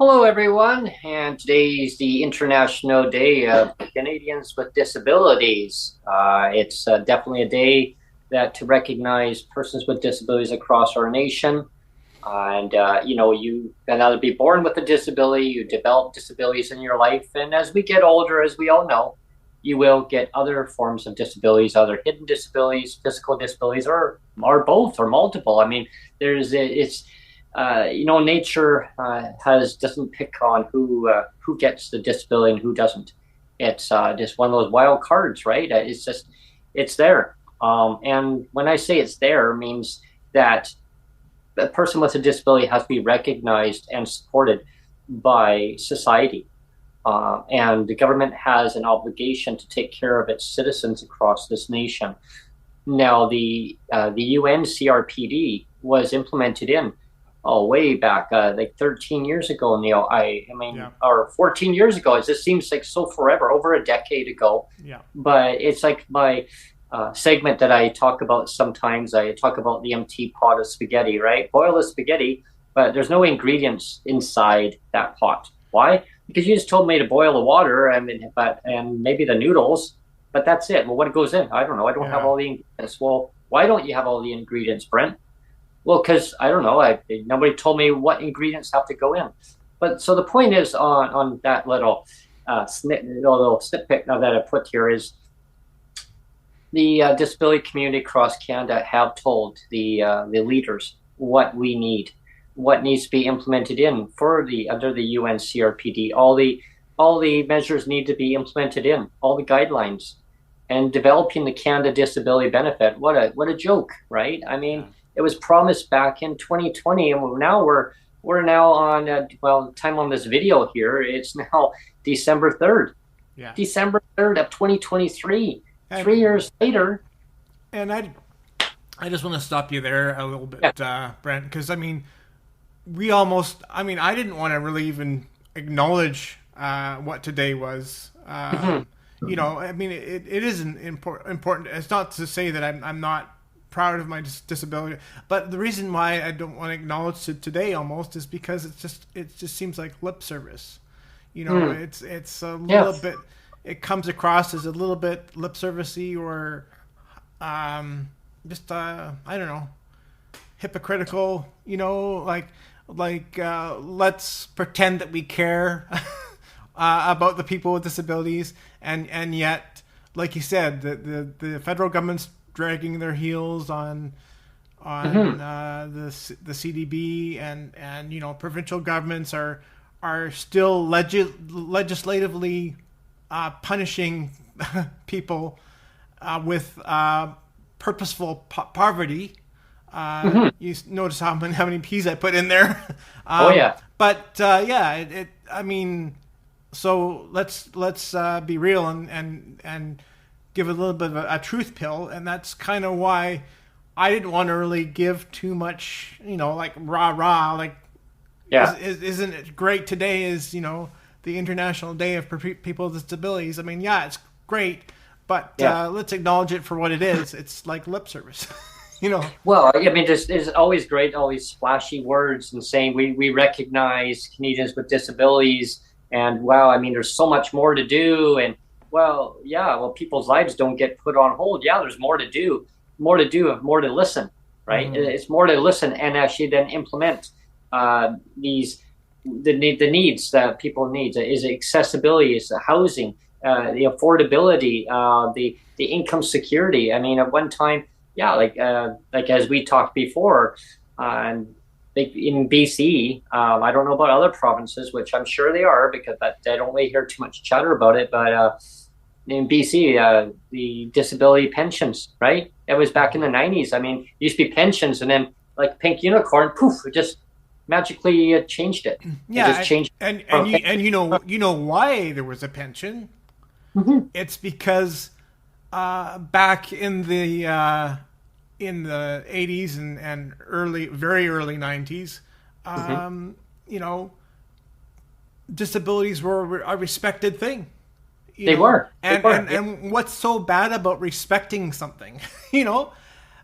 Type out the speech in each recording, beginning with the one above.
Hello, everyone, and today's the International Day of Canadians with Disabilities. It's definitely a day that to recognize persons with disabilities across our nation. You can either be born with a disability, you develop disabilities in your life, and as we get older, as we all know, you will get other forms of disabilities, other hidden disabilities, physical disabilities, or both, or multiple. I mean, it's nature has doesn't pick on who gets the disability and who doesn't. It's just one of those wild cards, right? It's there. And when I say it's there, it means that a person with a disability has to be recognized and supported by society. And the government has an obligation to take care of its citizens across this nation. Now, the UN CRPD was implemented in way back like 13 years ago, Neil. Yeah. Or 14 years ago. It just seems like so forever, over a decade ago. Yeah. But it's like my segment that I talk about sometimes. I talk about the empty pot of spaghetti, right? Boil the spaghetti, but there's no ingredients inside that pot. Why? Because you just told me to boil the water and maybe the noodles, but that's it. Well, what goes in? I don't know. I don't have Yeah. all the ingredients. Well, why don't you have all the ingredients, Brent? Well, because I don't know. Nobody told me what ingredients have to go in. But so the point is on that little snippet that I put here is the disability community across Canada have told the leaders what we need, what needs to be implemented in for the under the UN CRPD. All the measures need to be implemented in all the guidelines, and developing the Canada Disability Benefit. What a joke, right? I mean, Yeah. it was promised back in 2020, and we're now on time on this video here. It's now December 3rd, Yeah. December 3rd of 2023. And 3 years later. and I just want to stop you there a little Yeah. bit, Brent, because I didn't want to really even acknowledge what today was. Mhm. It isn't important. It's not to say that I'm not proud of my disability, but the reason why I don't want to acknowledge it today almost is because it just seems like lip service. Mm. It's a Yeah. little bit. It comes across as a little bit lip servicey or I don't know, hypocritical. Let's pretend that we care about the people with disabilities, and yet, like you said, the federal government's dragging their heels on Mhm. the CDB, and provincial governments are still legislatively punishing people with purposeful poverty. Mhm. You notice how many P's I put in there. Oh yeah. I mean, so let's be real and give a little bit of a truth pill, and that's kind of why I didn't want to really give too much, like rah rah, like Yeah. isn't it great today is the International Day of People with Disabilities. I mean, yeah, it's great, but Yeah. let's acknowledge it for what it is. It's like lip service, you know. Well, I mean, there's always great, all these splashy words and saying we recognize Canadians with disabilities, and wow, I mean, there's so much more to do, and well, yeah, well, people's lives don't get put on hold. Yeah, there's more to listen, right? Mm-hmm. It's more to listen and actually then implement these the needs that people need. Is it accessibility? Is it housing? The affordability? The income security? I mean, at one time, yeah, like as we talked before, and in BC, I don't know about other provinces, which I'm sure they are because I don't really hear too much chatter about it. But in BC, the disability pensions, right? It was back in the 90s. I mean, it used to be pensions, and then like pink unicorn, poof, it just magically changed it. It Yeah, just changed from you know why there was a pension. Mhm. It's because back in the 80s and very early 90s, Mhm. you know, disabilities were a respected thing. They were. They And, were. and what's so bad about respecting something? you know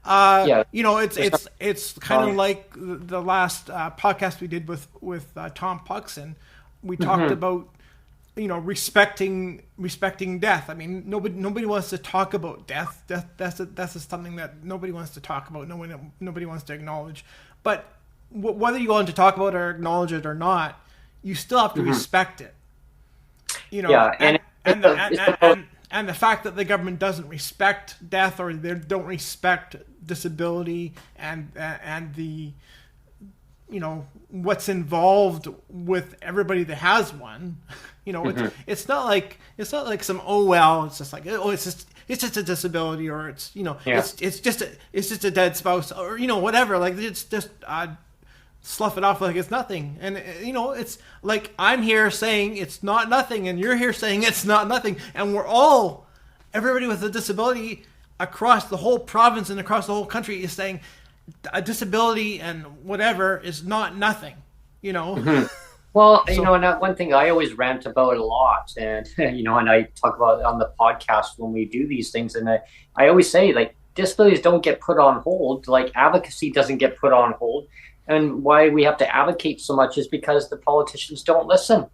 Yeah. It's kind of like the last podcast we did with Tom Puxon. We talked about respecting death. I mean, nobody wants to talk about death. That's something that nobody wants to talk about. Nobody wants to acknowledge. But whether you want to talk about it or acknowledge it or not, you still have to respect it. Yeah, and the fact that the government doesn't respect death, or they don't respect disability and the what's involved with everybody that has one. It's not like some it's just like it's just a disability, or it's it's just a dead spouse, or whatever. Like, it's just slough it off like it's nothing. And it's like, I'm here saying it's not nothing, and you're here saying it's not nothing, and everybody with a disability across the whole province and across the whole country is saying a disability and whatever is not nothing. Well, and that one thing I always rant about a lot, and and I talk about it on the podcast when we do these things, and I always say, like, disabilities don't get put on hold, like advocacy doesn't get put on hold. And why we have to advocate so much is because the politicians don't listen.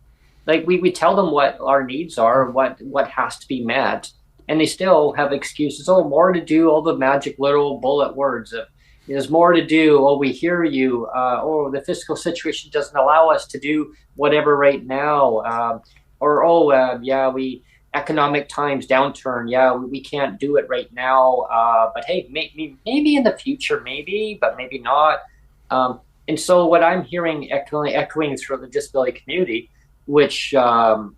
Like, we tell them what our needs are, what has to be met, and they still have excuses. Oh, more to do, all the magic little bullet words of, there's more to do. Oh, we hear you. Oh, the fiscal situation doesn't allow us to do whatever right now. We economic times downturn. Yeah, we can't do it right now. But hey, maybe in the future, but maybe not. And so what I'm hearing echoing through the disability community, which on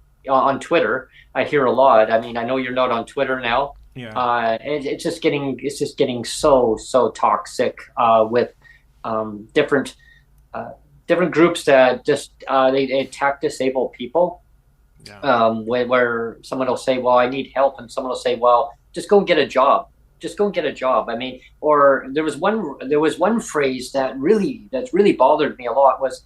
Twitter I hear a lot. I mean, I know you're not on Twitter now. Yeah. It's just getting so toxic with different groups that just they attack disabled people. Yeah. Where someone will say, "Well, I need help," and someone will say, "Well, just go and get a job. Just go and get a job." I mean, or there was one phrase that's really bothered me a lot was,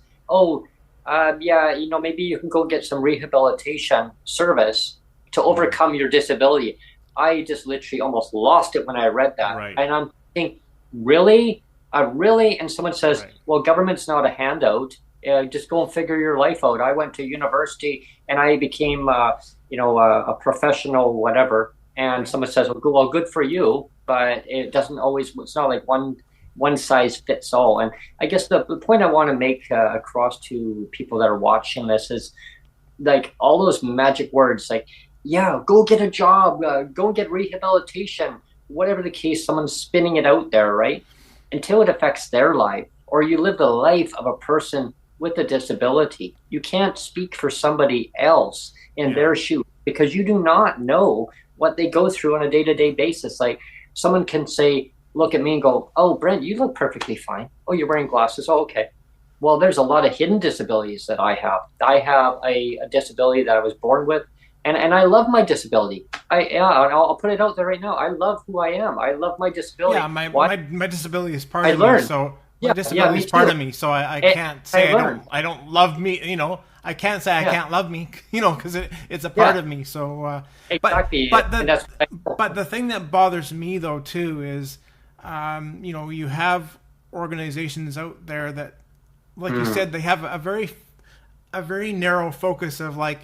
maybe you can go get some rehabilitation service to overcome your disability. I just literally almost lost it when I read that. Right. And I'm thinking, really? And someone says, right, well, government's not a handout. Just go and figure your life out. I went to university and I became, a professional, whatever. And someone says, well, good for you. But it's not like one size fits all. And I guess the point I want to make across to people that are watching this is, like, all those magic words, like, yeah, go get a job, go get rehabilitation, whatever the case, someone's spinning it out there, right? Until it affects their life, or you live the life of a person with a disability. You can't speak for somebody else in their shoes, because you do not know what they go through on a day-to-day basis. Like, someone can say, look at me and go, oh, Brent, you look perfectly fine. Oh, you're wearing glasses. Oh, okay. Well, there's a lot of hidden disabilities that I have. I have a disability that I was born with. And I love my disability. I'll put it out there right now. I love who I am. I love my disability. Yeah, my disability is part of me. So my disability is part of me. So I can't say I don't love me. I can't say I can't love me. Because it's a part of me. So exactly. But the thing that bothers me though too is, you have organizations out there that, like you said, they have a very narrow focus of, like,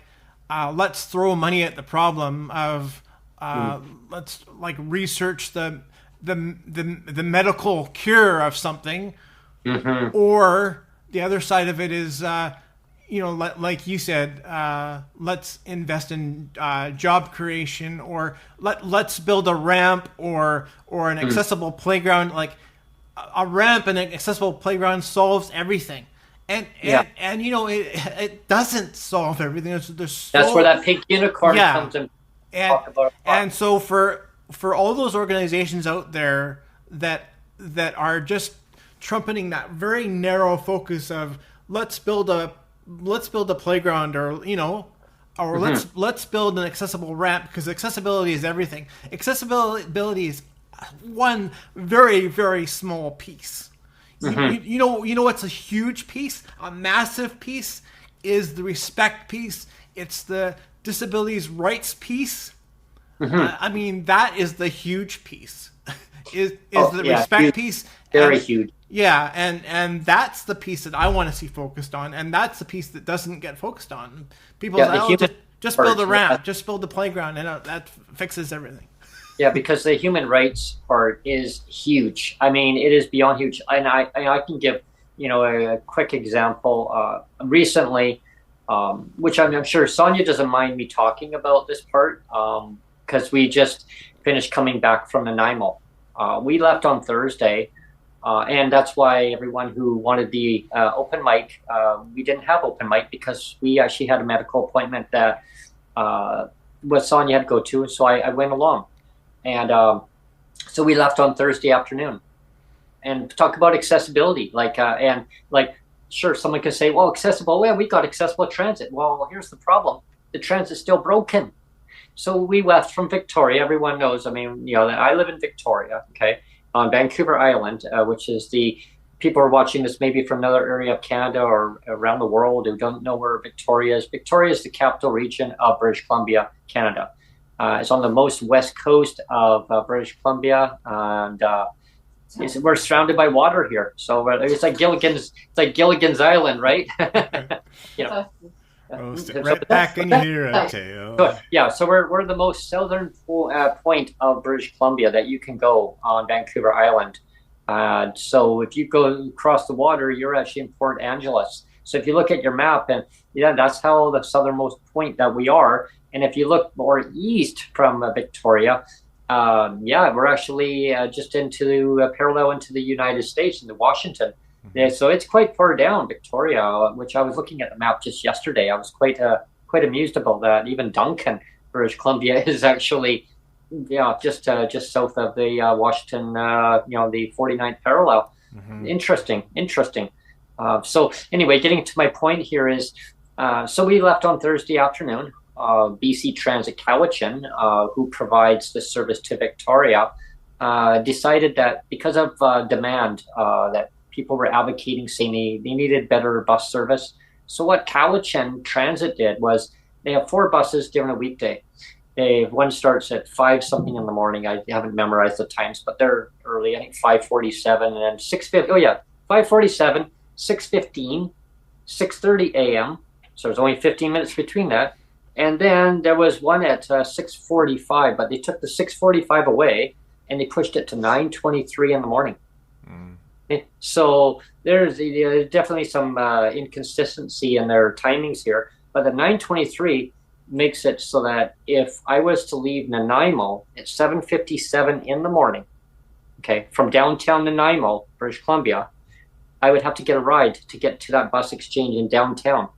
let's throw money at the problem of let's, like, research the medical cure of something, or the other side of it is like you said, let's invest in job creation, or let's build a ramp or an accessible playground. Like, a ramp and an accessible playground solves everything. And it doesn't solve everything. That's where that pink unicorn comes in. And so for all those organizations out there that are just trumpeting that very narrow focus of let's build a playground, or let's build an accessible ramp, because accessibility is everything. Accessibility is one very, very small piece. You know what's a huge piece? A massive piece is the respect piece. It's the disabilities rights piece. I mean, that is the huge piece. is the yeah, respect huge, piece. very And huge. yeah, and that's the piece that I want to see focused on, and that's the piece that doesn't get focused on. People Yeah, say, the "Oh, human just build part. a Yeah, ramp, just build the playground, and that fixes everything." yeah, because the human rights part is huge. I mean, it is beyond huge. And I can give, a quick example. Recently, which I'm sure Sonia doesn't mind me talking about this part, because we just finished coming back from Nanaimo. We left on Thursday, and that's why everyone who wanted the open mic, we didn't have open mic because we actually had a medical appointment that what Sonia had to go to, so I went along. And so we left on Thursday afternoon, and talk about accessibility. Sure, someone can say, well, accessible, yeah, we got accessible transit. Well, here's the problem. The transit's still broken. So we left from Victoria. Everyone knows, I mean, I live in Victoria, okay, on Vancouver Island, which is people are watching this maybe from another area of Canada or around the world who don't know where Victoria is. Victoria is the capital region of British Columbia, Canada. It's on the most west coast of British Columbia, and we're surrounded by water here. So it's like Gilligan's Island, right? you know. Oh, right back in here, Teo. So we're the most southern point of British Columbia that you can go on Vancouver Island. So if you go across the water, you're actually in Port Angeles. So if you look at your map, and that's how the southernmost point that we are. And if you look more east from Victoria, we're actually just into parallel into the United States, into Washington. Mm-hmm. Yeah, so it's quite far down, Victoria, which I was looking at the map just yesterday. I was quite amused about that. Even Duncan, British Columbia, is actually just south of the Washington, the 49th parallel. Mm-hmm. Interesting. So anyway, getting to my point here is, so we left on Thursday afternoon. BC Transit Cowichan, who provides the service to Victoria, decided that because of demand, that people were advocating, saying they needed better bus service. So what Cowichan Transit did was they have 4 buses during a weekday. One starts at 5 something in the morning. I haven't memorized the times, but they're early. I think 5:47 and then 6:50. Oh yeah, 5:47, 6:15, 6:30 a.m. So there's only 15 minutes between that. And then there was one at 6:45, but they took the 6:45 away and they pushed it to 9:23 in the morning. Mm. So there's definitely some inconsistency in their timings here. But the 9:23 makes it so that if I was to leave Nanaimo at 7:57 in the morning, okay, from downtown Nanaimo, British Columbia, I would have to get a ride to get to that bus exchange in downtown.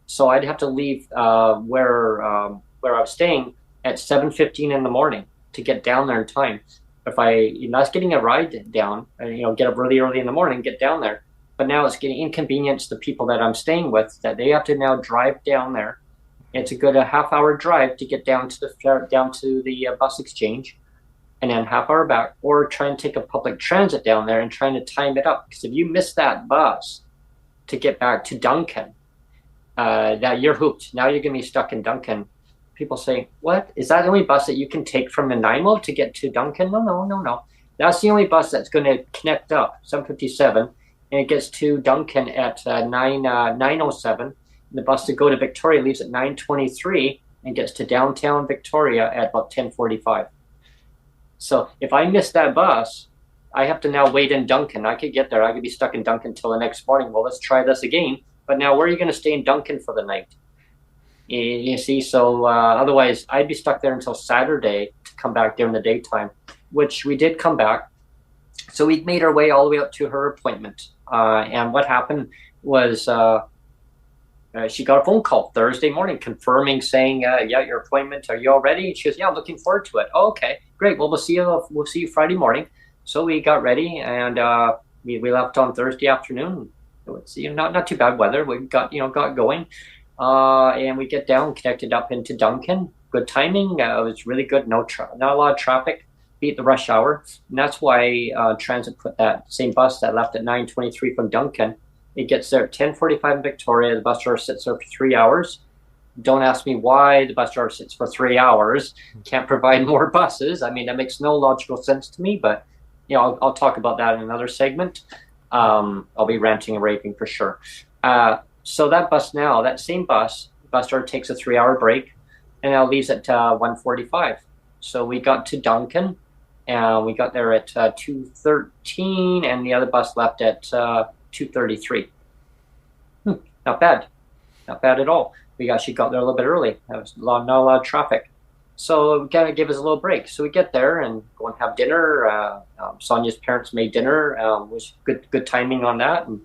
So I'd have to leave where I was staying at 7:15 in the morning to get down there in time. If that's getting a ride down, get up really early in the morning, get down there. But now it's getting inconvenienced the people that I'm staying with, that they have to now drive down there. It's a good half-hour drive to get down to the bus exchange, and then half-hour back, or try and take a public transit down there and trying to time it up. Because if you miss that bus to get back to Duncan, that you're hooped. Now you're going to be stuck in Duncan. People say, what? Is that the only bus that you can take from Nanaimo to get to Duncan? No. That's the only bus that's going to connect up, 7:57, and it gets to Duncan at 9:07. The bus to go to Victoria leaves at 9:23 and gets to downtown Victoria at about 10:45. So if I miss that bus, I have to now wait in Duncan. I could get there. I could be stuck in Duncan till the next morning. Well, let's try this again. But now where are you going to stay in Duncan for the night? You see, so otherwise I'd be stuck there until Saturday to come back during the daytime, which we did come back. So we made our way all the way up to her appointment. And what happened was she got a phone call Thursday morning confirming, saying, your appointment, are you all ready? And she goes, yeah, I'm looking forward to it. Oh, okay, great. Well, we'll see you Friday morning. So we got ready, and we left on Thursday afternoon. It's not too bad weather. We got going, and we get down, connected up into Duncan. Good timing. It was really good. Not a lot of traffic. Beat the rush hour, and that's why Transit put that same bus that left at 9:23 from Duncan. It gets there at 10:45 in Victoria. The bus driver sits there for 3 hours. Don't ask me why the bus driver sits for 3 hours. Can't provide more buses. I mean, that makes no logical sense to me, but I'll talk about that in another segment. I'll be ranting and raving for sure. So that bus now, that same bus driver takes a 3 hour break, and now leaves at 1:45. So we got to Duncan, and we got there at 2:13, and the other bus left at 2:33. Not bad, not bad at all. We actually got there a little bit early. There was not a lot of traffic. So it kind of gave us a little break. So we get there and go and have dinner. Sonia's parents made dinner. Was good timing on that. And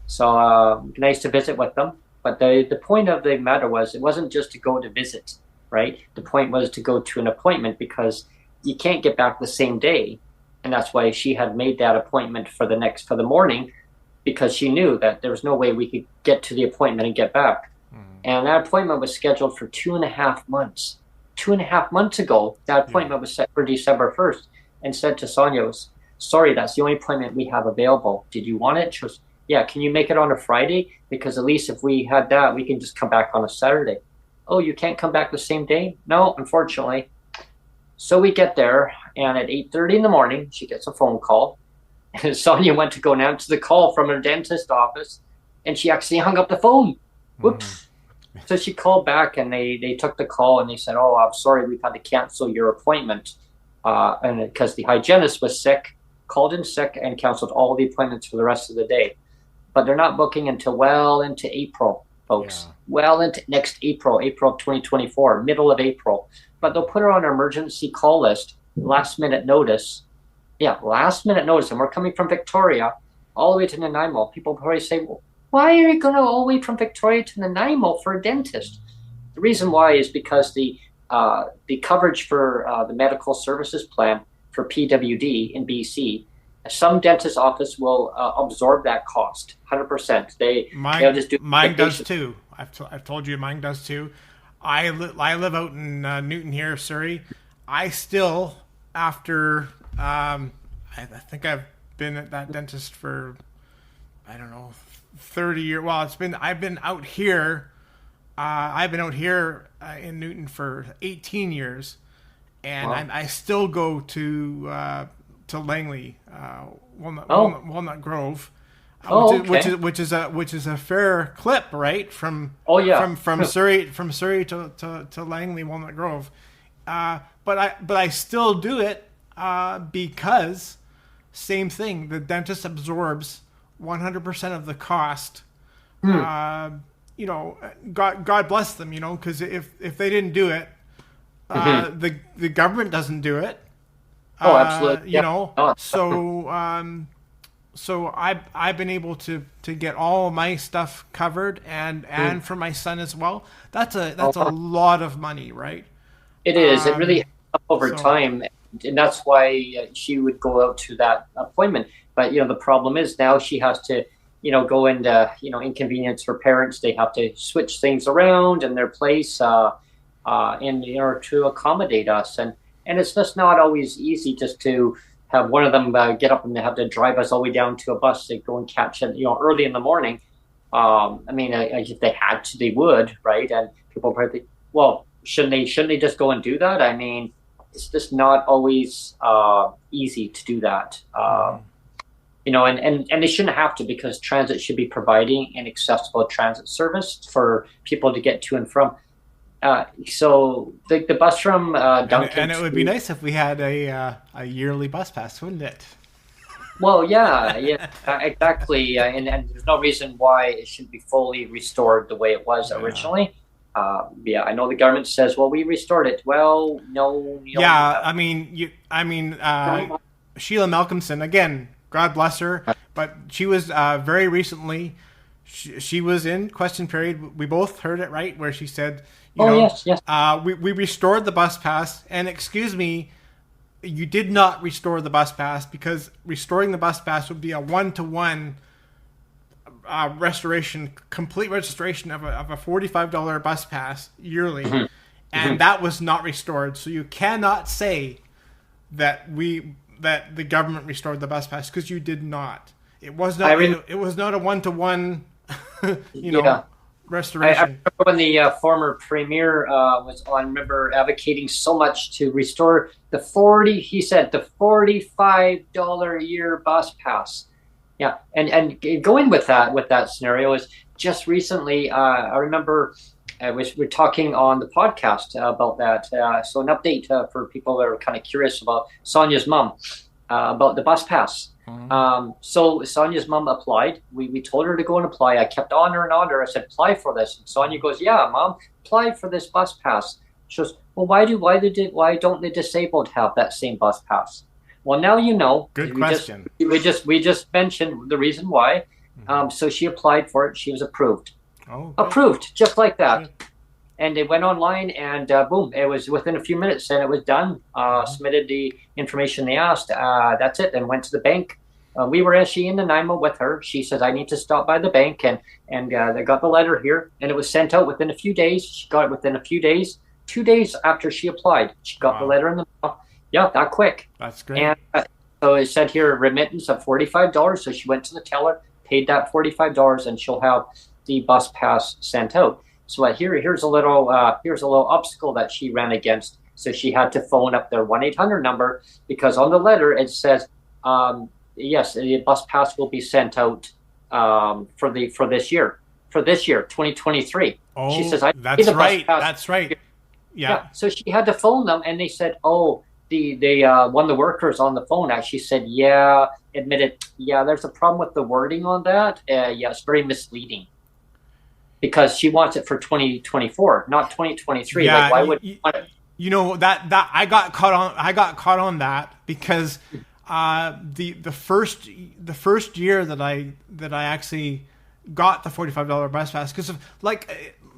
so nice to visit with them. But the point of the matter was it wasn't just to go to visit, right? The point was to go to an appointment because you can't get back the same day. And that's why she had made that appointment for the morning, because she knew that there was no way we could get to the appointment and get back. And that appointment was scheduled for 2.5 months. 2.5 months ago, that appointment was set for December 1st, and said to Sonia, sorry, that's the only appointment we have available. Did you want it? She goes, yeah, can you make it on a Friday? Because at least if we had that, we can just come back on a Saturday. Oh, you can't come back the same day? No, unfortunately. So we get there, and at 8:30 in the morning, she gets a phone call. And Sonia went to go and answer the call from her dentist office, and she actually hung up the phone. Whoops. So she called back, and they took the call, and they said, oh, I'm sorry, we've had to cancel your appointment. And because the hygienist was sick, called in sick, and canceled all the appointments for the rest of the day. But they're not booking until well into April, folks. Yeah. Well into next April of 2024, middle of April. But they'll put her on an emergency call list, last minute notice. Yeah, last minute notice. And we're coming from Victoria all the way to Nanaimo. People probably say, well, why are you going to all the way from Victoria to Nanaimo for a dentist? The reason why is because the coverage for the medical services plan for PWD in BC, some dentist office will absorb that cost 100%. They'll just do mine does too. I've told you mine does too. I live out in Newton here, Surrey. I still, after I think I've been at that dentist for, I don't know, 30 years. Well, I've been out here. In Newton for 18 years, and wow. I still go to Langley, Walnut Grove, which is a fair clip, right? From Surrey to Langley, Walnut Grove, but I still do it because same thing. The dentist absorbs 100% of the cost. God bless them, because if they didn't do it, the government doesn't do it. Oh, absolutely. So I've been able to get all my stuff covered and for my son as well. That's a lot of money, right? It is. It really over time, and that's why she would go out to that appointment. But the problem is now she has to go into inconvenience for parents. They have to switch things around in their place in order to accommodate us, and it's just not always easy just to have one of them get up and they have to drive us all the way down to a bus to go and catch it early in the morning. If they had to, they would, right? And people probably think, well, shouldn't they just go and do that? I mean, it's just not always easy to do that. And they shouldn't have to, because transit should be providing an accessible transit service for people to get to and from. So the bus from Duncan, and it would be nice if we had a yearly bus pass, wouldn't it? Well, yeah, exactly. And there's no reason why it shouldn't be fully restored the way it was originally. I know the government says, well, we restored it. Well, no. Sheila Malcolmson, again, God bless her, but she was very recently, she was in question period. We both heard it, right, where she said, yes. We restored the bus pass, and excuse me, you did not restore the bus pass, because restoring the bus pass would be a one-to-one complete restoration of a $45 bus pass yearly, and that was not restored. So you cannot say that the government restored the bus pass, because you did not. It was not. It was not a one-to-one, I restoration. remember when the former premier was on. I remember advocating so much to restore the 40. He said the $45 a year bus pass. Yeah, and going with that scenario is just recently. I remember we're talking on the podcast about that. So an update for people that are kind of curious about Sonia's mom about the bus pass. So Sonia's mom applied. We told her to go and apply. I kept on her and on her. I said, apply for this. And Sonia goes, yeah, Mom, apply for this bus pass. She goes, well, why don't the disabled have that same bus pass? Well, now you know. Good question. We just mentioned the reason why. So she applied for it. She was approved. Oh, approved, just like that. And it went online, and boom, it was within a few minutes, and it was done. Submitted the information they asked. That's it, and went to the bank. We were actually in Nanaimo with her. She says, I need to stop by the bank, and they got the letter here, and it was sent out within a few days. She got it within a few days. 2 days after she applied, she got the letter in the mail. Yeah, that quick. That's great. And so it said here, remittance of $45. So she went to the teller, paid that $45, and she'll have the bus pass sent out. So here's a little obstacle that she ran against. So she had to phone up their 1-800 number, because on the letter it says, yes, the bus pass will be sent out for this year, 2023. Oh, she says, that's right. That's right. Yeah. So she had to phone them, and they said, oh, the one of the workers on the phone actually said, admitted, there's a problem with the wording on that. It's very misleading. Because she wants it for 2024, not 2023. Yeah, like, why would you know that I got caught on that, because the first year that I actually got the $45 bus pass, because like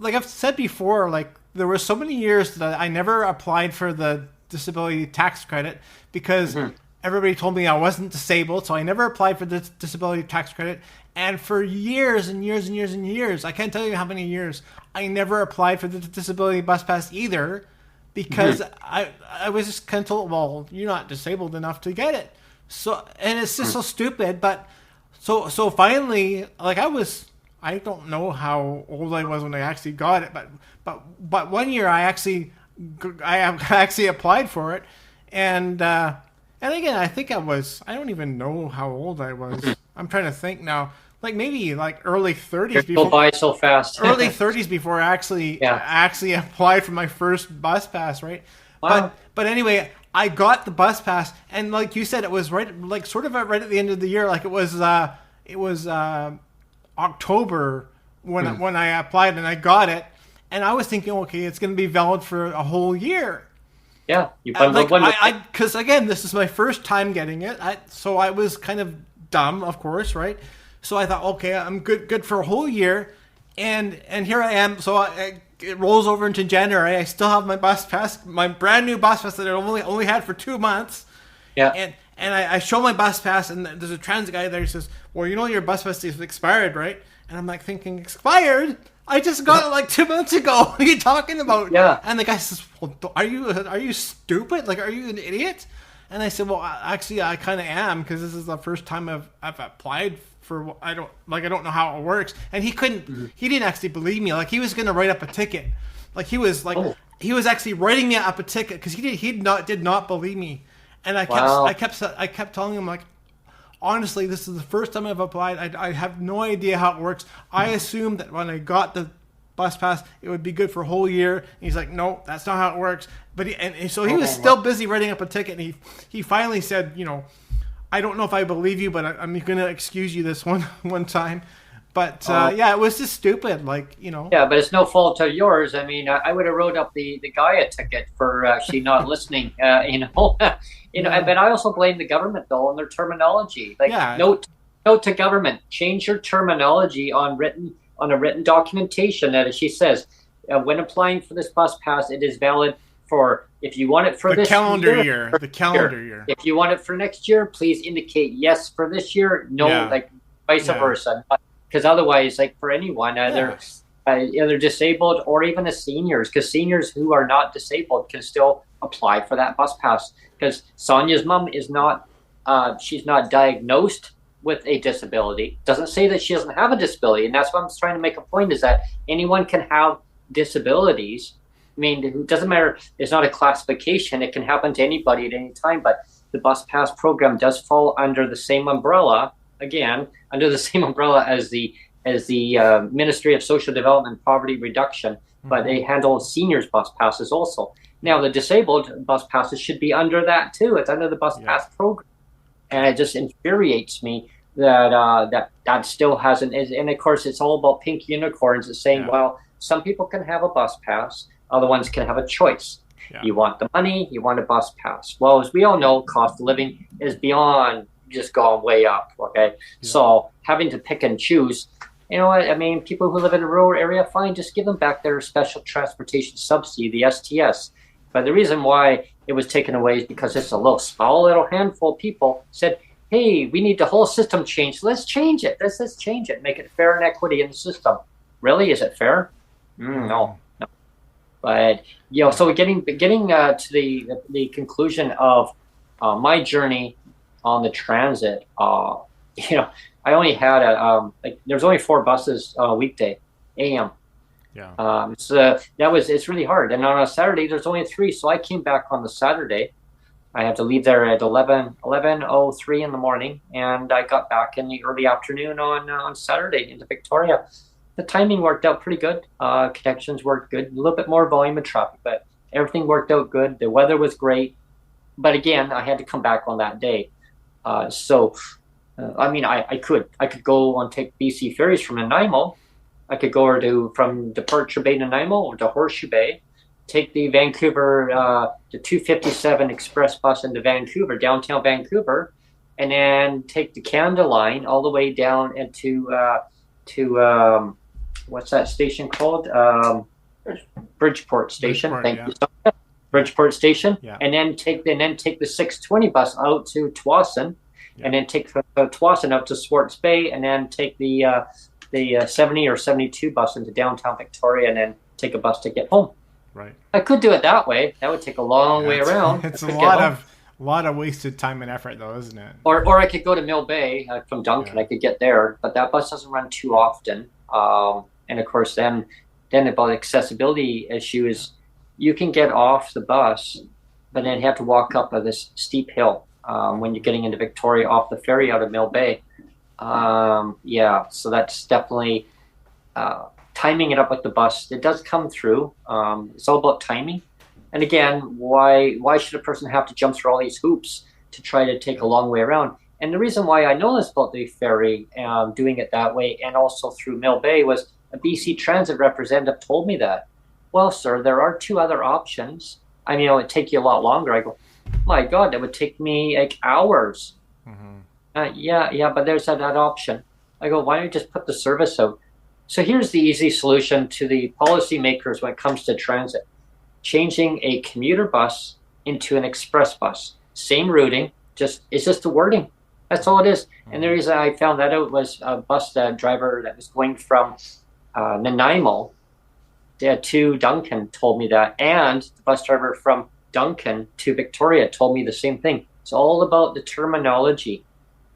I've said before, like there were so many years that I never applied for the disability tax credit because everybody told me I wasn't disabled, so I never applied for the disability tax credit. And for years and years and years and years, I can't tell you how many years, I never applied for the disability bus pass either, because I was just kind of told, well, you're not disabled enough to get it. So, and it's just so stupid. But so finally, like I don't know how old I was when I actually got it, but 1 year I actually applied for it, and again, I think I don't even know how old I was. I'm trying to think now. Like maybe like early 30s before. Go by so fast. Early 30s before I actually applied for my first bus pass, right? Wow. But anyway, I got the bus pass, and like you said, it was right at the end of the year. Like it was October when I applied, and I got it, and I was thinking, okay, it's going to be valid for a whole year. Yeah, because again, this is my first time getting it, so I was kind of dumb, of course, right? So I thought, okay, I'm good for a whole year, and here I am. So it rolls over into January. I still have my bus pass, my brand new bus pass that I only had for 2 months. Yeah. And I show my bus pass, and there's a transit guy there who says, well, you know your bus pass is expired, right? And I'm like thinking, expired? I just got it like 2 months ago. What are you talking about? Yeah. And the guy says, well, are you stupid? Like, are you an idiot? And I said, well, actually, I kind of am, because this is the first time I've applied for. I don't know how it works. And he didn't actually believe me. Like, he was going to write up a ticket. Like, he was actually writing me up a ticket, because he did not believe me. And I kept telling him, like, honestly, this is the first time I've applied. I have no idea how it works. I assumed that when I got the bus pass, it would be good for a whole year. And he's like, no, that's not how it works. But so he was still busy writing up a ticket. And he finally said, you know, I don't know if I believe you, but I'm going to excuse you this one time. But it was just stupid, like, you know. Yeah, but it's no fault of yours. I mean, I would have wrote up the guy a ticket for actually not listening. You know. But I also blame the government though on their terminology. Like, note to government, change your terminology on a written documentation that, as she says, when applying for this bus pass, it is valid for, if you want it for the calendar year. If you want it for next year, please indicate yes for this year, no, like vice versa. Because otherwise, like for anyone, either disabled or even the seniors, because seniors who are not disabled can still apply for that bus pass. Because Sonia's mom is not, she's not diagnosed with a disability. Doesn't say that she doesn't have a disability, and that's what I'm trying to make a point, is that anyone can have disabilities. I mean, it doesn't matter. It's not a classification. It can happen to anybody at any time, but the bus pass program does fall under the same umbrella, again, under the same umbrella as the Ministry of Social Development and Poverty Reduction, but they handle seniors bus passes also. Now, the disabled bus passes should be under that too. It's under the bus pass program. And it just infuriates me that that still hasn't. And of course, it's all about pink unicorns. It's saying, well, some people can have a bus pass, other ones can have a choice. Yeah. You want the money, you want a bus pass. Well, as we all know, cost of living is beyond just gone way up. Okay, so having to pick and choose. You know what I mean? People who live in a rural area, fine, just give them back their special transportation subsidy, the STS. But the reason why it was taken away is because it's a small little handful of people said, hey, we need the whole system changed. Let's change it. Let's change it. Make it fair and equity in the system. Really? Is it fair? No. But, so getting to the conclusion of my journey on the transit, I only had there's only 4 buses a weekday, AM. Yeah. So it's really hard. And on a Saturday, there's only 3. So I came back on the Saturday. I had to leave there at 11:03 in the morning, and I got back in the early afternoon on Saturday into Victoria. The timing worked out pretty good. Connections worked good. A little bit more volume of traffic, but everything worked out good. The weather was great. But again, I had to come back on that day. I could go and take BC ferries from Nanaimo. I could go from Departure Bay to Nanaimo to Horseshoe Bay, take the Vancouver, the 257 express bus into Vancouver, downtown Vancouver, and then take the Canada line all the way down into what's that station called? Bridgeport Station. Thank you so much. Bridgeport Station, and then take the 620 bus out to Tsawwassen, and then take from Tsawwassen out to Swartz Bay, and then take the 70 or 72 bus into downtown Victoria, and then take a bus to get home. Right. I could do it that way. That would take a long way around. It's a lot of wasted time and effort, though, isn't it? Or I could go to Mill Bay from Duncan. I could get there, but that bus doesn't run too often. And of course, then about accessibility issue is you can get off the bus, but then you have to walk up this steep hill when you're getting into Victoria off the ferry out of Mill Bay. So that's definitely timing it up with the bus. It does come through. It's all about timing. And again, why should a person have to jump through all these hoops to try to take a long way around? And the reason why I know this about the ferry, doing it that way, and also through Mill Bay, was a BC Transit representative told me that. Well, sir, there are 2 other options. I mean, it would take you a lot longer. I go, my God, that would take me like hours. Mm-hmm. But there's that option. I go, why don't you just put the service out? So here's the easy solution to the policymakers when it comes to transit. Changing a commuter bus into an express bus. Same routing, it's just the wording. That's all it is. And the reason I found that out was a bus driver that was going from Nanaimo to Duncan told me that, and the bus driver from Duncan to Victoria told me the same thing. It's all about the terminology.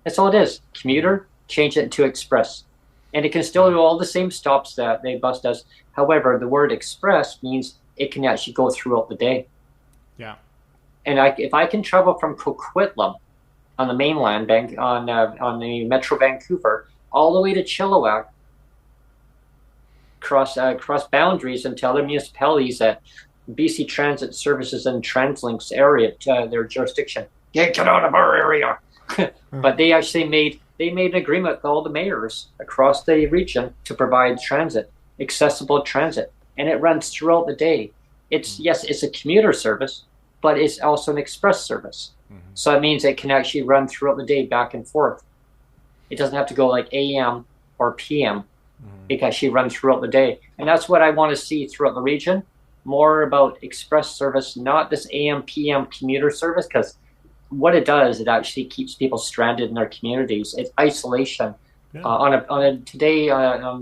That's all it is. Commuter, change it to express. And it can still do all the same stops that the bus does. However, the word express means it can actually go throughout the day. Yeah. And if I can travel from Coquitlam on the mainland bank on the Metro Vancouver all the way to Chilliwack, cross boundaries into other municipalities that BC Transit Services and TransLink's area, their jurisdiction. Get out of our area. But they actually made an agreement with all the mayors across the region to provide transit, accessible transit, and it runs throughout the day. It's a commuter service, but it's also an express service. Mm-hmm. So it means it can actually run throughout the day back and forth. It doesn't have to go like AM or PM. It can actually run throughout the day. And that's what I want to see throughout the region. More about express service, not this AM, PM commuter service, because what it does, it actually keeps people stranded in their communities. It's isolation. Yeah. On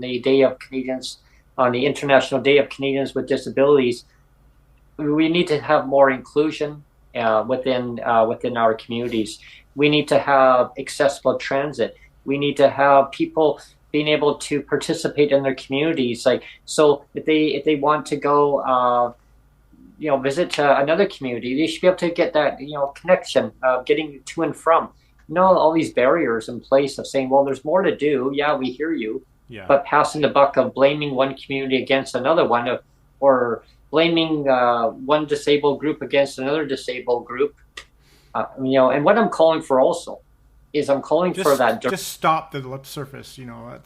the Day of Canadians, on the International Day of Canadians with Disabilities, we need to have more inclusion within our communities. We need to have accessible transit. We need to have people being able to participate in their communities. Like, so if they want to go, visit another community, they should be able to get that, connection of getting to and from. All these barriers in place of saying, well, there's more to do. Yeah, we hear you, Yeah. but passing the buck of blaming one community against another one, or blaming one disabled group against another disabled group. And what I'm calling for also is I'm calling for that. Just stop the lip service.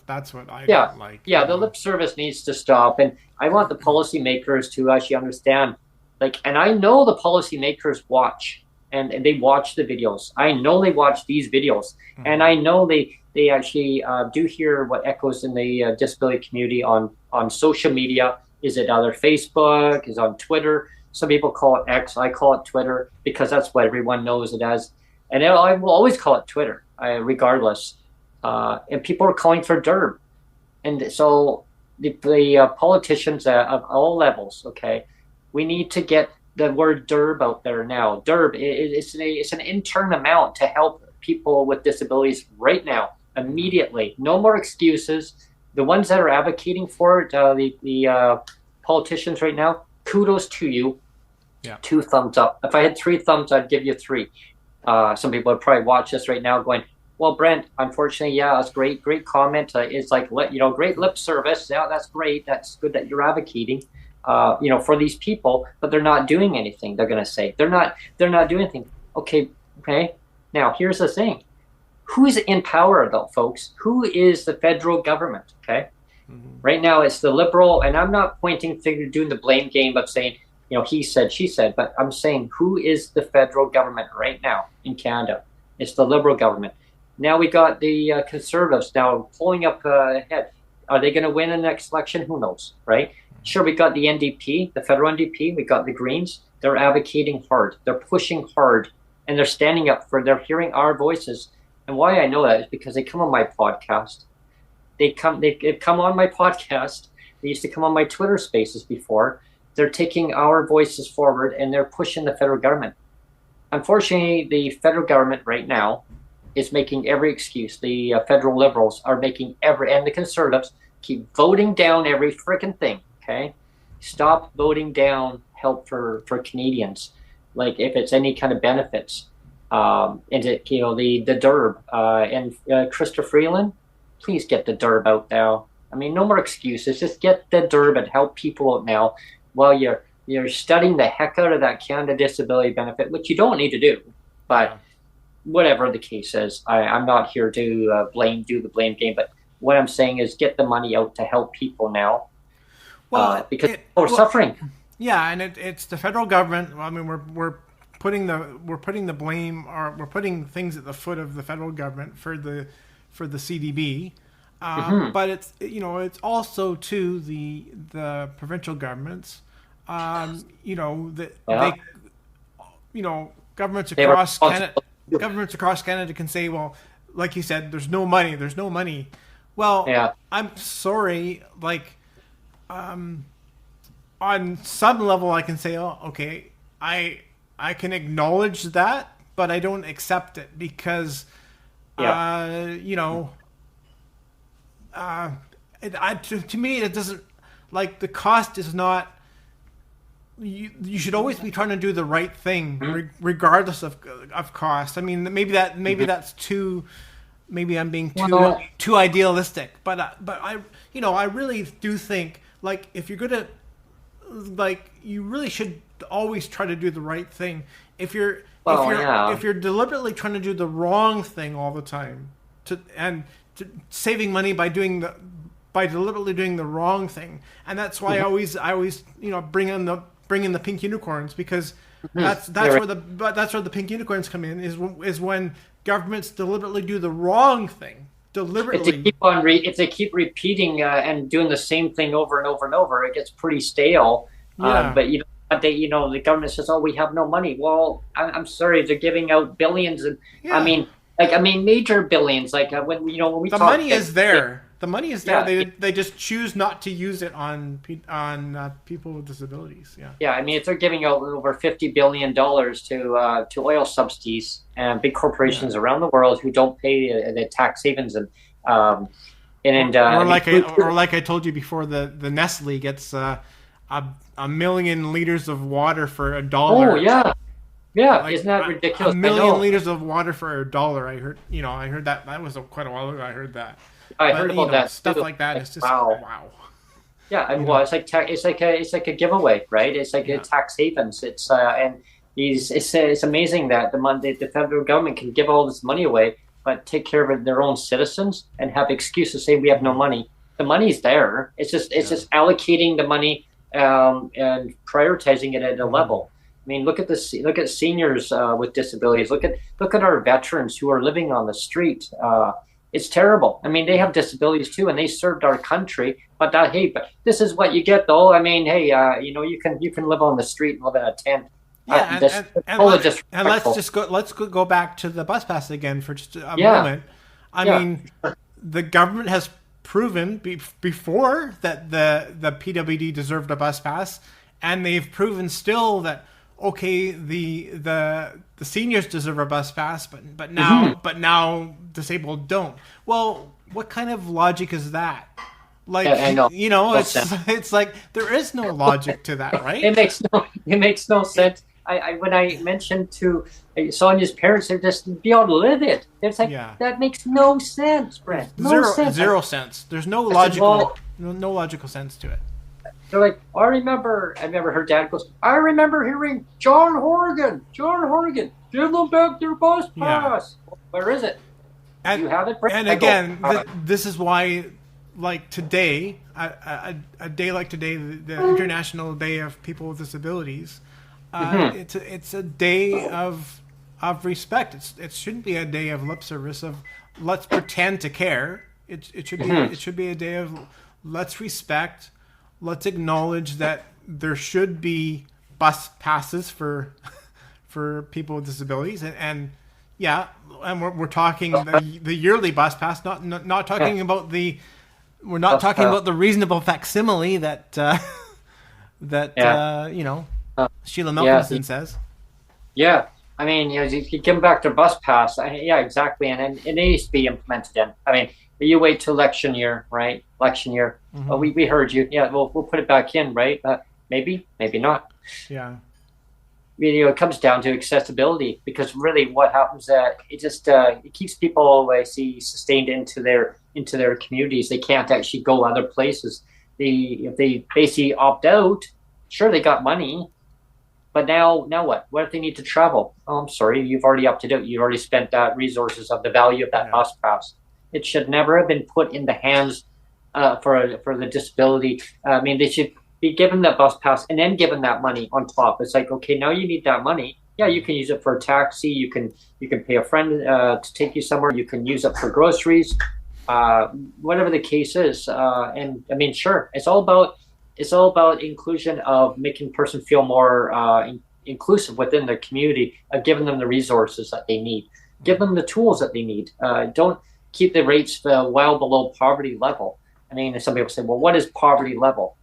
That's what I Yeah, don't like. yeah, the lip service needs to stop, and I want the policymakers to actually understand. Like, and I know the policymakers watch, and they watch the videos. I know they watch these videos, and I know they actually do hear what echoes in the disability community on social media. Is it either Facebook? Is it on Twitter? Some people call it X. I call it Twitter because that's what everyone knows it as. And I will always call it Twitter, regardless. And people are calling for DERB. And so the politicians of all levels, okay, we need to get the word DERB out there now. DERB, it's an intern amount to help people with disabilities right now, immediately. No more excuses. The ones that are advocating for it, the politicians right now, kudos to you. Yeah. 2 thumbs up. If I had 3 thumbs, I'd give you 3. Some people would probably watch this right now going, well, Brent, unfortunately, yeah, that's great comment. It's like, great lip service. Yeah, that's great. That's good that you're advocating, for these people, but they're not doing anything. They're going to say they're not doing anything. Okay. Now, here's the thing. Who's in power, though, folks? Who is the federal government? Okay. Right now, it's the Liberal, and I'm not pointing figure doing the blame game of saying, he said, she said, but I'm saying who is the federal government right now in Canada? It's the Liberal government. Now we got the Conservatives now pulling up ahead. Are they going to win in the next election? Who knows, right? Sure, we got the NDP, the federal NDP. We got the Greens. They're advocating hard. They're pushing hard, and they're standing up they're hearing our voices. And why I know that is because they come on my podcast. They've come on my podcast. They used to come on my Twitter spaces before. They're taking our voices forward, and they're pushing the federal government. Unfortunately, the federal government right now is making every excuse. The federal Liberals are making and the Conservatives keep voting down every freaking thing, okay? Stop voting down help for Canadians, like if it's any kind of benefits. And the DERB. And Christopher Freeland, please get the DERB out now. I mean, no more excuses. Just get the DERB and help people out now while you're studying the heck out of that Canada Disability Benefit, which you don't need to do. But whatever the case is, I'm not here to do the blame game. But what I'm saying is get the money out to help people now. Because people are suffering. Yeah, and it's the federal government. I mean, we're putting the blame, or we're putting things at the foot of the federal government for the CDB. But it's also to the provincial governments. Governments across Canada can say, well, like you said, there's no money. Well, yeah. I'm sorry, like, on some level I can say, oh, okay, I can acknowledge that, but I don't accept it because, to me, it doesn't, like, the cost is not, you should always be trying to do the right thing, regardless of cost. I mean, maybe that's too, maybe I'm being too idealistic, but I really do think, like, if you're gonna, like, you really should always try to do the right thing. If you're deliberately trying to do the wrong thing all the time, saving money by deliberately doing the wrong thing, and that's why I always bring in the pink unicorns, because that's where the pink unicorns come in, is when governments deliberately do the wrong thing. Deliberately. If they keep repeating and doing the same thing over and over and over, it gets pretty stale. Yeah. But the government says, "Oh, we have no money." Well, I'm sorry, they're giving out billions, and I mean major billions. Like when we the money is there. The money is there. Yeah, They just choose not to use it on people with disabilities. Yeah. yeah. I mean, if they're giving out over $50 billion to oil subsidies and big Yeah. corporations around the world who don't pay the tax havens um, Or I mean, like I told you before, the Nestle gets a million liters of water for a oh dollar. yeah, yeah. Like Isn't that a ridiculous? I million know. liters of water for a dollar. I heard that was quite a while ago. I heard that, I heard but about that stuff too. like that Like, is just wow. wow. Yeah, You and well, know, it's like a giveaway, right? It's like a yeah, tax havens. And it's amazing that the federal government can give all this money away, but take care of their own citizens and have excuses to say we have no hmm money. The money's there. It's yeah, just allocating the money and prioritizing it at a hmm level. I mean, look at seniors with disabilities. Look at our veterans who are living on the street. It's terrible. I mean, they have disabilities too, and they served our country. But hey, but this is what you get, though. I mean, hey, you can live on the street and live in a tent. yeah, This totally and let's disrespectful. just go back to the bus pass again for just a Yeah, moment. I yeah. mean, the government has proven before that the PWD deserved a bus pass, and they've proven still that okay, the seniors deserve a bus pass, Hmm. but now disabled don't. Well, what kind of logic is that? Yeah, I know. No sense. it's like there is no logic to that, right? It makes no sense. When I mentioned to Sonia's parents, they're just beyond livid. It's like Yeah. that makes no sense, There's Brent. No sense. zero sense. There's no I said, logical well, no logical sense to it. they're like, I remember her dad goes, I remember hearing John Horgan, give them back their bus Yeah. pass. Where is it? Do And you have it, Brent? and I go, again, this is why, like today, a day like today, the International Day of People with Disabilities, mhm, it's a day of respect. It shouldn't be a day of lip service of let's pretend to care. mhm, It should be a day of let's respect. Let's acknowledge that there should be bus passes for for people with disabilities and yeah, and we're talking the yearly bus pass, not yeah, talking about the we're not bus talking pass. about the reasonable facsimile that that Yeah, uh, Sheila yeah, Milkinson says. yeah. I mean, you give them back their bus pass. Yeah, exactly, and it needs to be implemented. In. I mean, you wait till election year, right? Election year. Oh, Hmm we heard you. Yeah, we'll put it back in, right? Maybe not. Yeah, It comes down to accessibility because really what happens that it keeps people I see sustained into their communities. They can't actually go other places. If they basically opt out, sure they got money, but now what if they need to travel? Oh, I'm sorry, you've already opted out. You already spent that resources of the value of that yeah, bus pass. It should never have been put in the hands for the disability. I mean, they should be given that bus pass and then given that money on top. It's like, okay, now you need that money. Yeah, you can use it for a taxi. You can pay a friend to take you somewhere. You can use it for groceries, uh, whatever the case is. And I mean, sure, it's all about inclusion of making person feel more inclusive within their community, giving them the resources that they need, give them the tools that they need. Don't keep the rates well below poverty level. I mean, some people say, well, what is poverty level?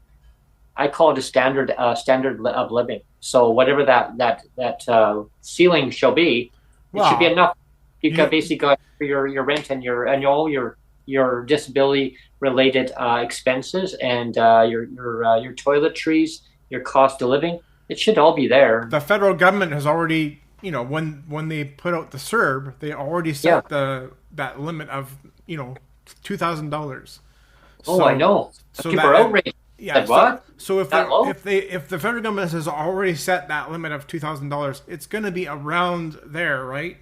I call it a standard of living. So whatever that ceiling shall be, it should be well, enough. You can you basically go for your rent and all your disability related expenses and your toiletries, your cost of living. It should all be there. the federal government has already when they put out the CERB, they already Yeah. set that limit of $2,000. Oh, I So know. so People are that outraged. yeah Like what? so if That low? if the federal government has already set that limit of $2,000, it's going to be around there, right?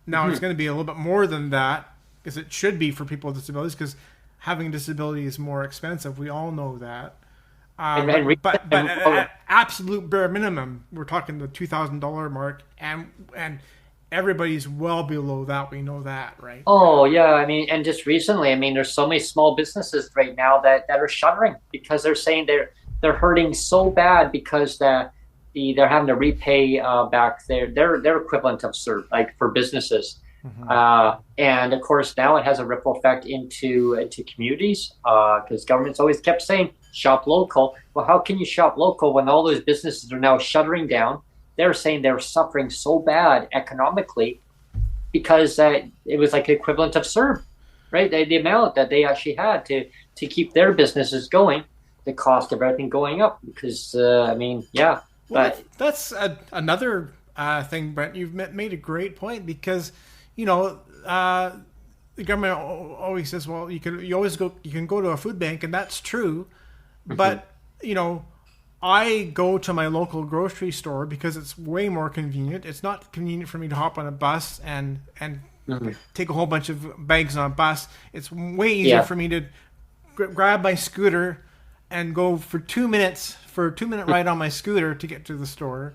Now it's Hmm. going to be a little bit more than that because it should be for people with disabilities because having a disability is more expensive. We all know that. And, and, re- But and at absolute bare minimum, we're talking the $2,000 mark, and everybody's well below that. We know that, right? Oh yeah, I mean, and just recently, I mean, there's so many small businesses right now that are shuttering because they're saying they're hurting so bad because they're having to repay back their equivalent of CERB, like for businesses. And of course, now it has a ripple effect into communities because government's always kept saying shop local. Well, how can you shop local when all those businesses are now shuttering down? They're saying they're suffering so bad economically because it was like equivalent of CERB, right? The amount that they actually had to keep their businesses going, the cost of everything going up. Because I mean, yeah, Well, but that's another thing, Brent. You've made a great point because, you know, the government always says, well, you can go to a food bank, and that's true, but you know, I go to my local grocery store because it's way more convenient. It's not convenient for me to hop on a bus and take a whole bunch of bags on a bus. It's way easier for me to grab my scooter and go for 2 minutes for a 2 minute ride on my scooter to get to the store,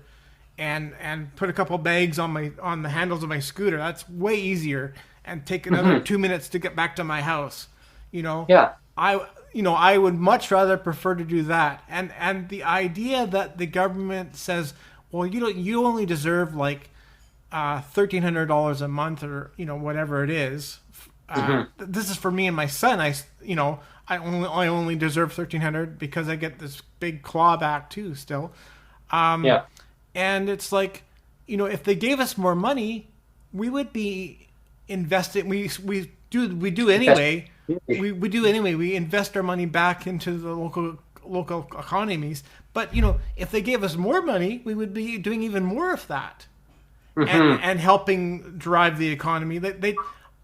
and put a couple bags on the handles of my scooter. That's way easier, and take another 2 minutes to get back to my house. You know, yeah, I would much rather prefer to do that. And the idea that the government says, well, you only deserve like $1,300 a month, or whatever it is. This is for me and my son. I only deserve $1,300 because I get this big clawback too still. yeah. And it's like, if they gave us more money, we would be investing. We do anyway. We do anyway. We invest our money back into the local economies. But if they gave us more money, we would be doing even more of that, and helping drive the economy.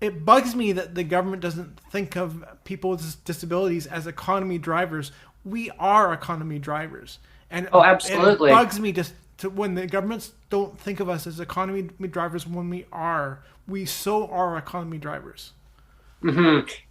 It bugs me that the government doesn't think of people with disabilities as economy drivers. We are economy drivers, and absolutely, it bugs me to when the governments don't think of us as economy drivers when we so are economy drivers.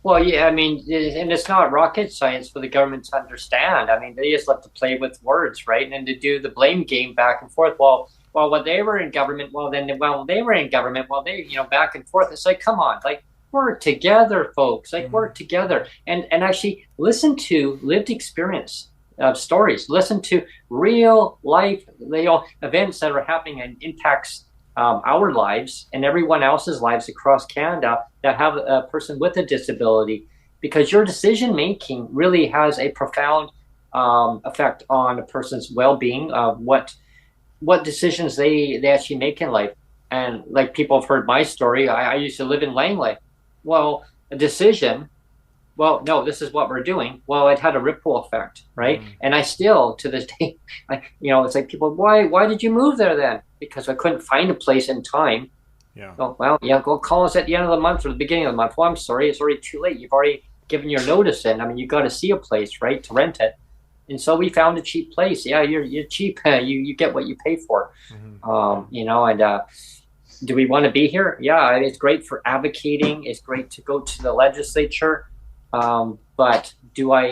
Well, yeah, I mean, and it's not rocket science for the government to understand. I mean, they just love to play with words, right? And to do the blame game back and forth. Well, when they were in government, they were in government, they, back and forth. It's like, come on, like, work together, folks. Like, work together, and actually listen to lived experience stories. Listen to real life, events that are happening and impacts our lives and everyone else's lives across Canada that have a person with a disability, because your decision making really has a profound effect on a person's well-being, what decisions they actually make in life. And like, people have heard my story. I used to live in Langley. Well, a decision, well, no, this is what we're doing. Well, it had a ripple effect, right? And I still, to this day, it's like, people, why did you move there then? Because I couldn't find a place in time. Yeah. Oh, well, yeah, go call us at the end of the month or the beginning of the month. Well, I'm sorry, it's already too late. You've already given your notice in. I mean, you got to see a place, right, to rent it. And so we found a cheap place. Yeah, you're cheap. You get what you pay for. Do we want to be here? Yeah, it's great for advocating. It's great to go to the legislature. But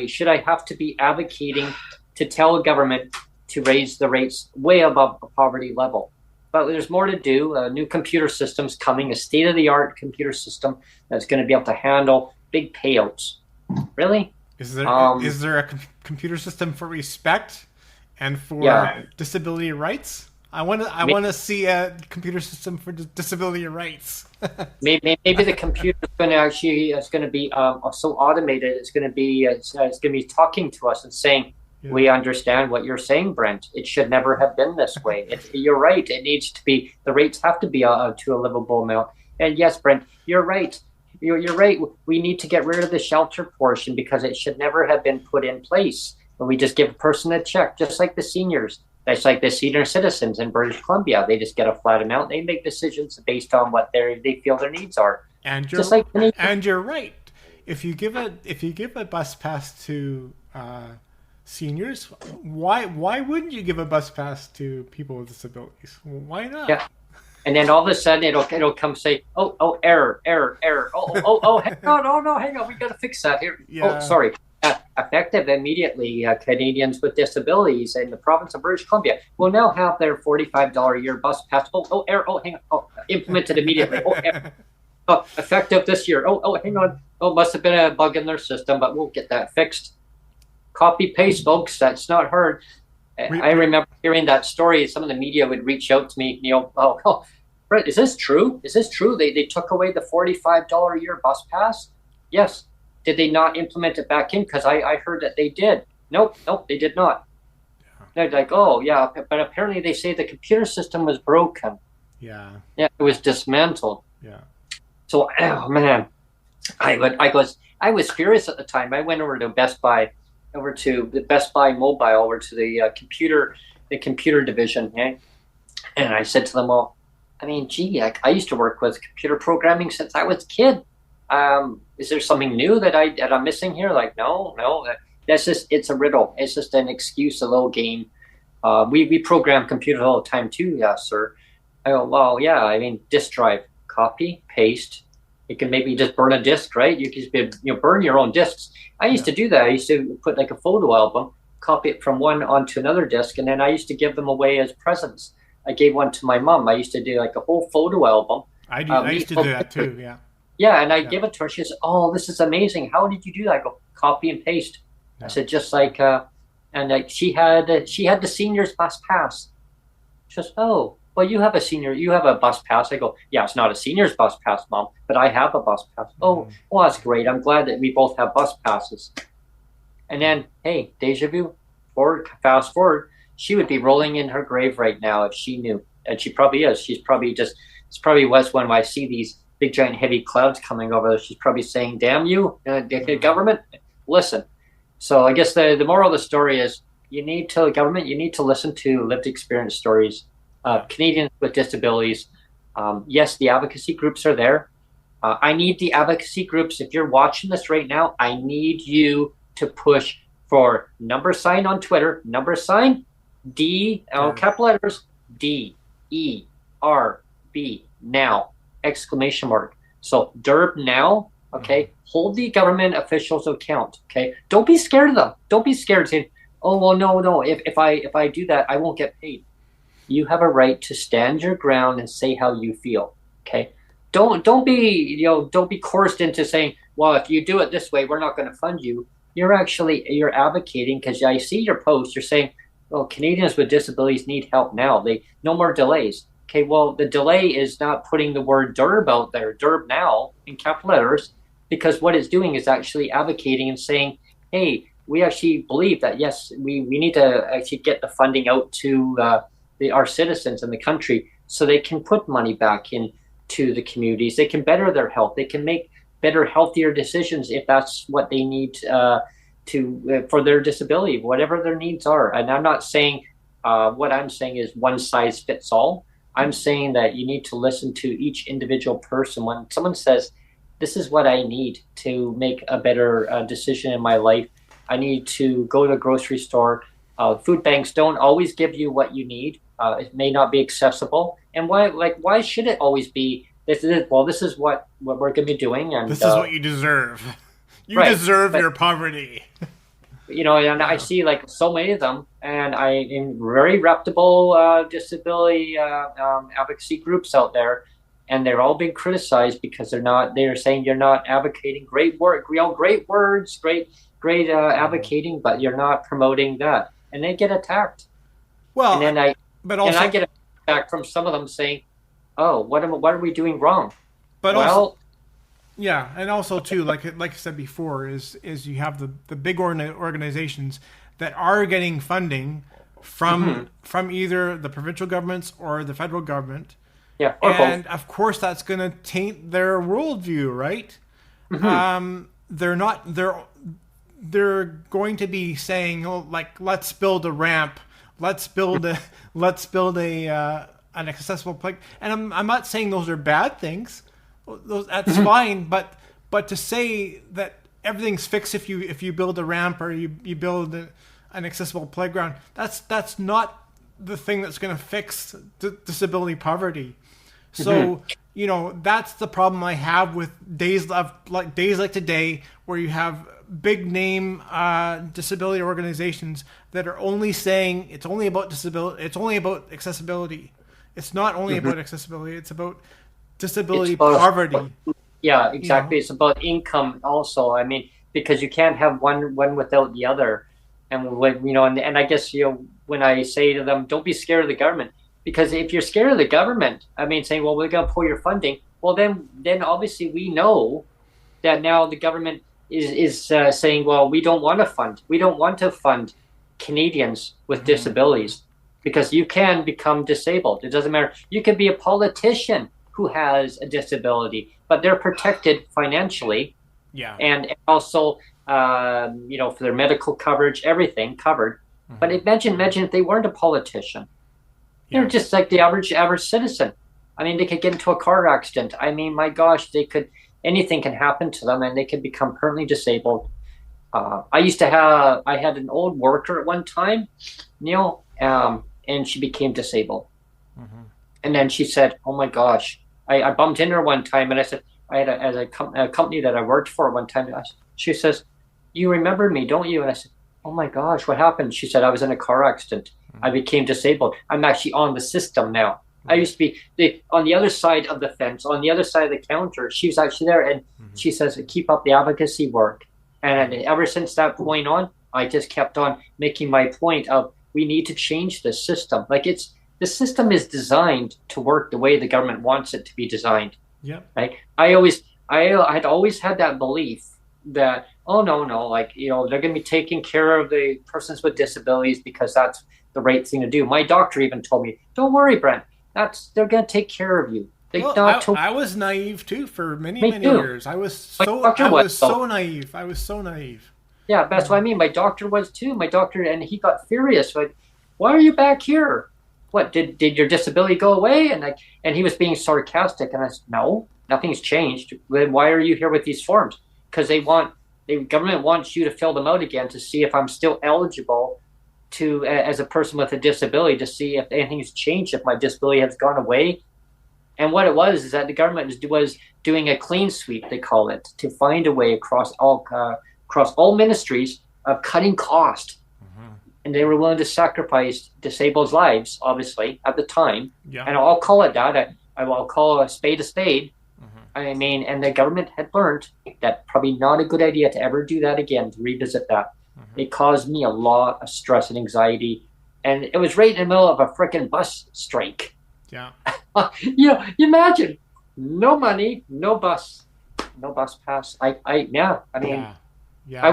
should I have to be advocating to tell a government to raise the rates way above the poverty level? But there's more to do. New computer systems coming, a state-of-the-art computer system that's going to be able to handle big payouts. Really? Is there a computer system for respect and for disability rights? I want to see a computer system for disability rights. maybe the computer is going to be so automated. It's going to be talking to us and saying, we understand what you're saying, Brent. It should never have been this way. You're right. It needs to be, the rates have to be to a livable amount. And yes, Brent, you're right. You're right. We need to get rid of the shelter portion because it should never have been put in place. When we just give a person a check, just like the seniors. That's like the senior citizens in British Columbia. They just get a flat amount. They make decisions based on what they feel their needs are. And you're right. If you give a bus pass to seniors, why wouldn't you give a bus pass to people with disabilities? Why not? Yeah. And then all of a sudden it'll come say, error. Hang on, we got to fix that here. Yeah. Oh, sorry. Effective immediately, Canadians with disabilities in the province of British Columbia will now have their $45 a year bus pass. Error. Hang on. Implemented immediately. Error. Effective this year. Hang on. Must have been a bug in their system, but we'll get that fixed. Copy paste, folks. That's not heard. I remember hearing that story. Some of the media would reach out to me, Brett, is this true? Is this true? They took away the $45 a year bus pass? Yes. Did they not implement it back in? Because I heard that they did. Nope, nope, they did not. They're like, oh, yeah, but apparently they say the computer system was broken. Yeah. Yeah, it was dismantled. Yeah. So, oh man, I was furious at the time. I went over to Best Buy, over to the Best Buy Mobile, over to the computer division, okay? And I said to them, well, I mean, gee, I used to work with computer programming since I was a kid. Is there something new that I'm missing here? Like, no, that's just, it's a riddle. It's just an excuse, a little game. We program computers all the time too, yeah, sir. I go, well, yeah, I mean, disk drive, copy, paste. You can maybe just burn a disk, right? You can just burn your own disks. I used to do that. I used to put like a photo album, copy it from one onto another disk, and then I used to give them away as presents. I gave one to my mom. I used to do like a whole photo album. I used to do that too, yeah. Yeah, and I give it to her. She says, oh, this is amazing. How did you do that? I go, copy and paste. Yeah. I said, just like, and like she had the seniors bus pass. She says, oh, well, you have a bus pass. I go, yeah, it's not a seniors bus pass, Mom, but I have a bus pass. Oh, well, that's great. I'm glad that we both have bus passes. And then, hey, deja vu, fast forward, she would be rolling in her grave right now if she knew. And she probably is. It's probably was when I see these big, giant, heavy clouds coming over there. She's probably saying, damn you, government, listen. So I guess the moral of the story is you need to listen to lived experience stories. Canadians with disabilities. Yes, the advocacy groups are there. I need the advocacy groups. If you're watching this right now, I need you to push for # on Twitter, D, capital letters, DERB, now, ! So DERB now, okay? Hold the government officials account, okay? Don't be scared of them. Don't be scared saying, oh, well, no, if I do that, I won't get paid. You have a right to stand your ground and say how you feel. Okay. Don't be coerced into saying, well, if you do it this way, we're not going to fund you. You're advocating because I see your post. You're saying, well, Canadians with disabilities need help now. No more delays. Okay. Well, the delay is not putting the word DERB out there, DERB now in capital letters, because what it's doing is actually advocating and saying, hey, we actually believe that, yes, we need to actually get the funding out to, our citizens in the country so they can put money back into the communities. They can better their health. They can make better, healthier decisions if that's what they need for their disability, whatever their needs are. And I'm not saying what I'm saying is one size fits all. I'm saying that you need to listen to each individual person. When someone says, this is what I need to make a better decision in my life, I need to go to a grocery store. Food banks don't always give you what you need. It may not be accessible. And why should it always be, this is what we're going to be doing. And this is what you deserve. You deserve your poverty. And I see like so many of them, and in very reputable disability advocacy groups out there, and they're all being criticized because they're saying you're not advocating great work, great words, great advocating, but you're not promoting that. And they get attacked. Well, and then I get attacked from some of them saying, "Oh, what are we doing wrong?" But also, yeah, and also too, like I said before, is you have the big organizations that are getting funding from either the provincial governments or the federal government. Yeah, or and both. Of course that's going to taint their worldview, right? They're going to be saying, oh, like, let's build a ramp, let's build an accessible place. And I'm not saying those are bad things. That's fine, but to say that everything's fixed if you build a ramp or you build an accessible playground, that's not the thing that's going to fix disability poverty. So that's the problem I have with days like today, where you have big name disability organizations that are only saying it's only about disability, it's only about accessibility. It's not only about accessibility, it's about disability poverty. Yeah, exactly. It's about income also. I mean, because you can't have one without the other. And when and I guess when I say to them, don't be scared of the government. Because if you're scared of the government, I mean, saying, well, we're going to pull your funding, well, then obviously we know that now the government is saying, well, we don't want to fund Canadians with disabilities because you can become disabled. It doesn't matter. You could be a politician who has a disability, but they're protected financially. Yeah. And also, for their medical coverage, everything covered. But imagine if they weren't a politician. Yeah. They're just like the average citizen. I mean, they could get into a car accident. I mean, my gosh, anything can happen to them and they can become permanently disabled. I had an old worker at one time, Neil, and she became disabled. And then she said, oh my gosh, I bumped into her one time and I said, I had a company that I worked for one time. She says, you remember me, don't you? And I said, oh my gosh, what happened? She said, I was in a car accident. I became disabled. I'm actually on the system now. I used to be on the other side of the fence, on the other side of the counter. She was actually there. And she says, keep up the advocacy work. And ever since that point on, I just kept on making my point of we need to change the system. Like the system is designed to work the way the government wants it to be designed. Yeah. Right. I had always had that belief that, oh, no, like, they're going to be taking care of the persons with disabilities because that's the right thing to do. My doctor even told me, don't worry, Brent, they're going to take care of you. I was naive too for many years. I was so naive. Yeah, that's what I mean. My doctor was too. My doctor, and he got furious. Like, why are you back here? What, did your disability go away? And he was being sarcastic. And I said, no, nothing's changed. Then why are you here with these forms? Because the government wants you to fill them out again to see if I'm still eligible to, as a person with a disability, to see if anything's changed, if my disability has gone away. And what it was is that the government was doing a clean sweep, they call it, to find a way across all ministries of cutting cost. And they were willing to sacrifice disabled lives, obviously, at the time. Yeah. And I'll call it that. I will call a spade a spade. I mean, and the government had learned that probably not a good idea to ever do that again, to revisit that. It caused me a lot of stress and anxiety. And it was right in the middle of a freaking bus strike. Yeah. You imagine, no money, no bus pass. Yeah, I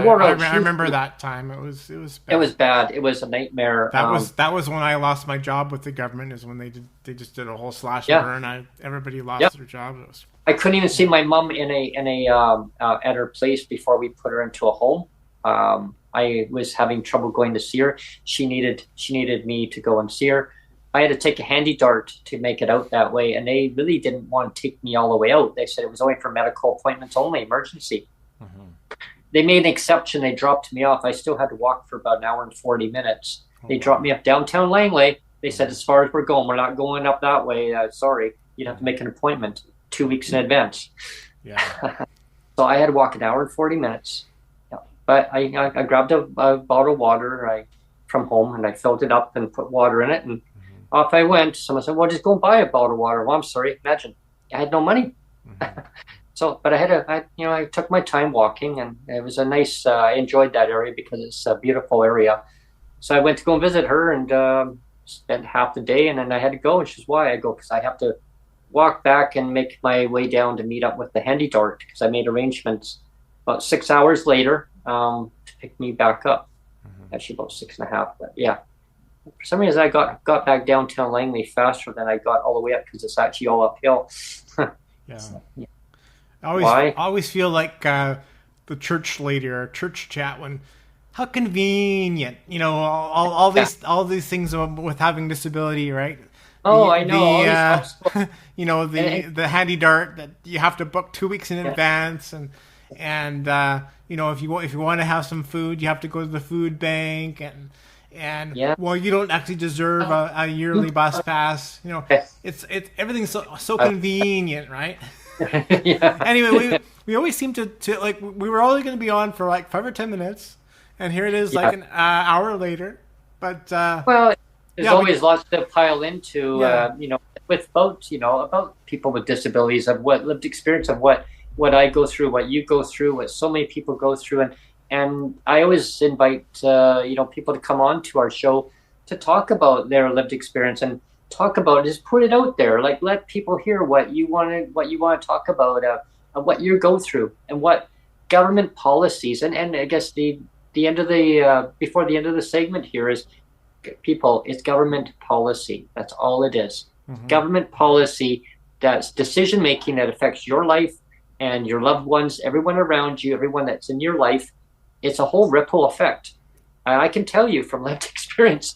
remember that time. It was bad. It was bad. It was a nightmare. That was when I lost my job with the government. Is when they just did a whole slash and burn. Everybody lost their jobs. I couldn't even see my mom at her place before we put her into a home. I was having trouble going to see her. She needed me to go and see her. I had to take a handy dart to make it out that way, and they really didn't want to take me all the way out. They said it was only for medical appointments only, emergency. They made an exception. They dropped me off. I still had to walk for about an hour and 40 minutes. They dropped me up downtown Langley. They said, as far as we're going, we're not going up that way. Sorry, you'd have to make an appointment 2 weeks in advance. Yeah. So I had to walk an hour and 40 minutes. Yeah. But I grabbed a bottle of water from home, and I filled it up and put water in it, and off I went. Someone said, well, just go and buy a bottle of water. Well, I'm sorry. Imagine. I had no money. So, but I took my time walking, and it was a nice, I enjoyed that area because it's a beautiful area. So I went to go and visit her and spent half the day, and then I had to go. And she's why I go, because I have to walk back and make my way down to meet up with the handy dart, because I made arrangements about 6 hours later to pick me back up. Actually about 6.5, but yeah. For some reason, I got back downtown Langley faster than I got all the way up, because it's actually all uphill. Yeah. I always feel like the church lady or church chat when, how convenient, all these things with having disability, right? Oh, I know. The handy dart that you have to book 2 weeks in advance, and if you want to have some food, you have to go to the food bank, and well, you don't actually deserve a yearly bus pass. It's everything's so convenient, right? Yeah. Anyway, we always seem to like, we were only going to be on for like 5 or 10 minutes, and here it is like an hour later. But well, there's always lots to pile into. About people with disabilities, of what lived experience of what I go through, what you go through, what so many people go through, and I always invite people to come on to our show to talk about their lived experience and talk about it. Just put it out there. Like, let people hear what you want to talk about, what you go through, and what government policies. And I guess the end of the before the end of the segment here is, people, it's government policy. That's all it is. Government policy, that's decision making that affects your life and your loved ones, everyone around you, everyone that's in your life. It's a whole ripple effect. I can tell you from lived experience,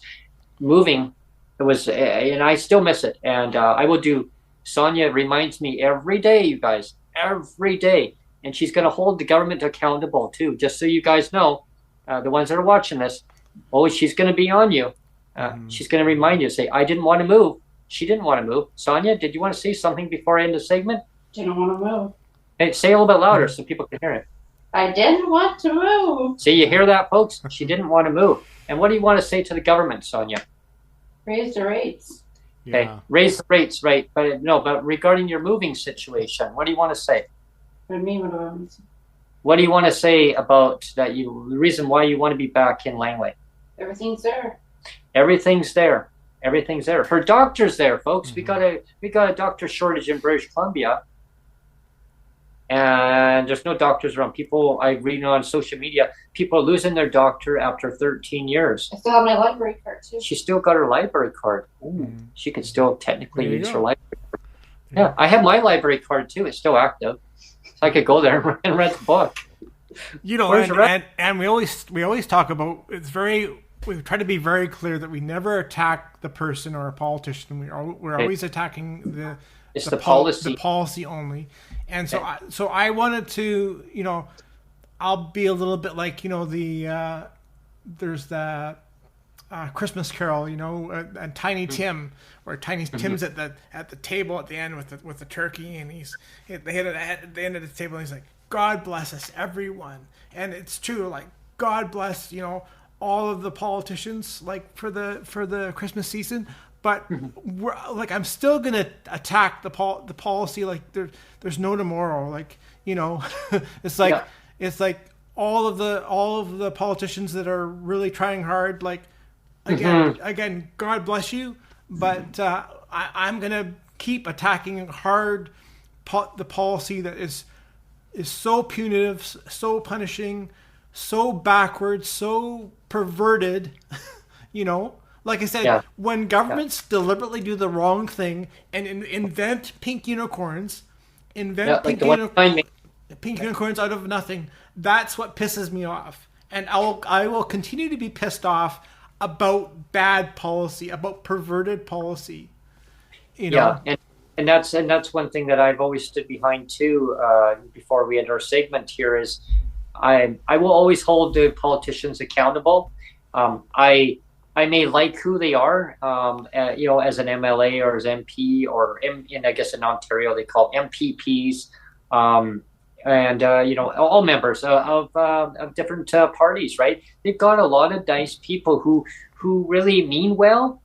moving, it was, and I still miss it. And I will do. Sonia reminds me every day, you guys, every day, and she's going to hold the government accountable too. Just so you guys know, the ones that are watching this, oh, she's going to be on you. She's going to remind you, say, I didn't want to move. She didn't want to move. Sonia, did you want to say something before I end the segment? Didn't want to move. Hey, say a little bit louder so people can hear it. I didn't want to move. See, you hear that, folks? She didn't want to move. And what do you want to say to the government, Sonia? Raise the rates. Okay, Yeah. raise the rates, right? But no, but regarding your moving situation, what do you want to say? What do you mean? What do I want to say? What do you want to say about that? The reason why you want to be back in Langley? Everything's there. Everything's there. Everything's there. Her doctor's there, folks. We got a doctor shortage in British Columbia, and there's no doctors around. People, I read on social media, people are losing their doctor after 13 years. I still have my library card too. She still got her library card. She can still technically There you use go. her library card. Yeah, I have my library card too. It's still active, so I could go there and read the book. You know, Where's the rest? and we always talk about, we try to be very clear that we never attack the person or a politician. We're always attacking It's the policy. the policy only. And so I wanted to, I'll be a little bit like, there's the Christmas Carol, and Tiny Tim, where Tiny Tim's at the table at the end with the turkey, and they hit it at the end of the table, and he's like, God bless us, everyone. And it's true, like, God bless, all of the politicians, like, for the Christmas season. But I'm still gonna attack the policy. Like, there's no tomorrow. Like, it's like it's like all of the politicians that are really trying hard. Like, again, God bless you. But I'm gonna keep attacking hard the policy that is so punitive, so punishing, so backwards, so perverted. Like I said, when governments deliberately do the wrong thing and invent pink unicorns, pink unicorns out of nothing, that's what pisses me off. And I will continue to be pissed off about bad policy, about perverted policy. Yeah, and that's one thing that I've always stood behind too. Before we end our segment here, is I will always hold the politicians accountable. I may like who they are, as an MLA or as MP, or I guess in Ontario they call MPPs, and all members of different parties. Right? They've got a lot of nice people who really mean well,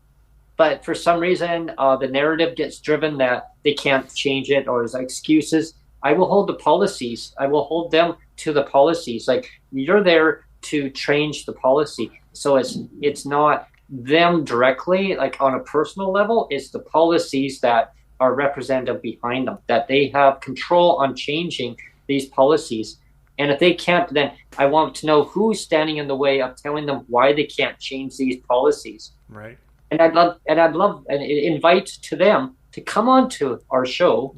but for some reason the narrative gets driven that they can't change it, or there's excuses. I will hold the policies. I will hold them to the policies. Like, you're there to change the policy. So it's not them directly, like on a personal level. It's the policies that are representative behind them, that they have control on changing these policies. And if they can't, then I want to know who's standing in the way of telling them why they can't change these policies. Right. And I'd love and invite to them to come on to our show